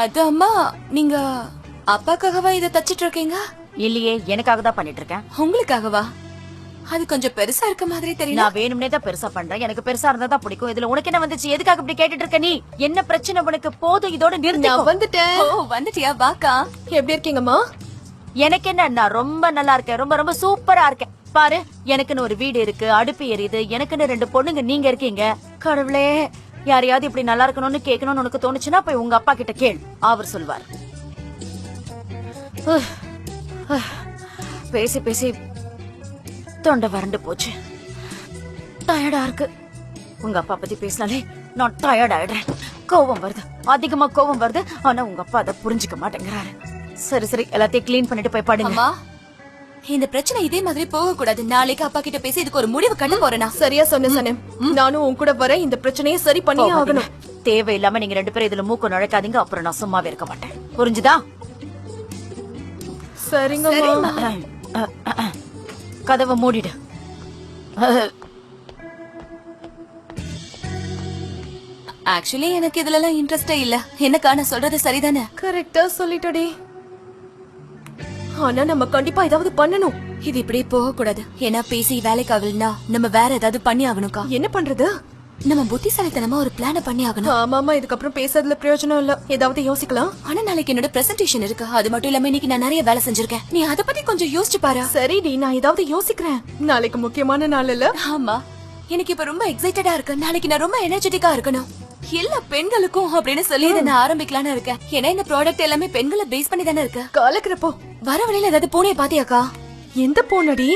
அது அம்மா, நீங்க அப்பாக்காகவா இதை தச்சிட்டு இருக்கீங்க?
இல்லையே, எனக்காக தான் பண்ணிட்டு இருக்கேன்.
உங்களுக்காகவா? அது கொஞ்சம் பெருசா இருக்க மாதிரி தெரியல.
நான் வேணும்னே தான் பெருசா பண்றேன். எனக்கு பெருசா இருந்தா தான் பிடிக்கும். இதுல உனக்கு என்ன வந்துச்சு? எதுக்காக இப்படி கேட்டுட்டு இருக்க? நீ என்ன பிரச்சனை உனக்கு? போதும், இதோட நிறுத்தி.
நான் வந்துட்டேன்.
ஓ, வந்துட்டியா? வாக்கா.
எப்படி இருக்கீங்கம்மா?
எனக்கு என்ன, நான் ரொம்ப நல்லா இருக்கேன். ரொம்ப ரொம்ப சூப்பரா இருக்கேன். பாரு, எனக்குன்னு ஒரு வீடு இருக்கு, அடுப்பு எரியுது. எனக்குன்னு 2 பொண்ணுங்க நீங்க இருக்கீங்க. கடவுளே, யாரையாவது இப்படி நல்லா இருக்கணும்னு கேட்கணும்னு உனக்கு தோணுச்சுன்னா போய் உங்க அப்பா கிட்ட கேள். அவர் சொல்வார். பேசி பேசி தொண்டை வறண்டு போச்சு. டயர்டா இருக்கு. உங்க அப்பா பத்தி பேசினாலே நான் டயர்ட் ஆயிடுறேன். கோவம் வருது, அதிகமா கோவம் வருது. ஆனா உங்க அப்பா அதை புரிஞ்சுக்க மாட்டேங்கிறாரு. சரி சரி, எல்லாத்தையும் கிளீன் பண்ணிட்டு போய் பாடுங்க.
அம்மா, இந்த பிரச்சனை இதே மாதிரி போக கூடாது. நாளைக்கு அப்பா கிட்ட பேசி இதுக்கு ஒரு முடிவு கண்டு போறேனா?
சரியா சொன்ன சனம். நானும் உன் கூட வரேன். இந்த பிரச்சனையை சரி பண்ணி ஆகணும்.
தேவையில்லாம நீங்க 2 பேரும் இதுல மூக்க நுழைக்காதீங்க. அப்புறம் நான் சும்மாவே இருக்க மாட்டேன். புரிஞ்சுதா?
சரிங்கம்மா.
கதவை மூடிடு.
ஆக்சுவலி எனக்கு இதுல எல்லாம் இன்ட்ரெஸ்டே இல்ல. என்னக்கா, நான் சொல்றது சரிதானே?
கரெக்டா சொல்லிட்டடி. ஆனா நம்ம கண்டிப்பா ஏதாவது பண்ணணும்.
இது இப்படி போக கூடாது. ஏன்னா பேசி வேலைக்கு ஆகலன்னா நம்ம வேற ஏதாவது பண்ணி ஆகணும்க்கா.
என்ன பண்றது?
நம்ம புத்திசாலித்தனமா ஒரு பிளான பண்ணி ஆகணும்.
ஆமாமா, இதுக்கப்புறம் பேசுறதுல பிரயோஜனம் இல்ல. ஏதாவது யோசிக்கலாம்.
ஆனா நாளைக்கு என்னோட பிரசன்டேஷன் இருக்கு. அது மட்டும் இல்லாம இன்னைக்கு நான் நிறைய வேலை செஞ்சிருக்கேன். நீ அத பத்தி கொஞ்சம் யோசிச்சு பாரு.
சரிடி, நான் ஏதாவது யோசிக்கிறேன். நாளைக்கு முக்கியமான நாள் இல்ல?
ஆமா, எனக்கு இப்ப ரொம்ப எக்ஸைட்டடா இருக்கு. நாளைக்கு நான் ரொம்ப எனர்ஜெட்டிக்கா இருக்கணும். எல்லா பெண்களுக்கும் அப்படின்னு சொல்லி இதை நான் ஆரம்பிக்கலான்னு இருக்கேன். ஏன்னா இந்த ப்ராடக்ட் எல்லாமே பெண்களை பேஸ் பண்ணி தானே இருக்கு.
காலக்கிறப்போ
வர வழியில ஏதாவது பூனையை பாத்தியாக்கா?
எந்த பூனடி?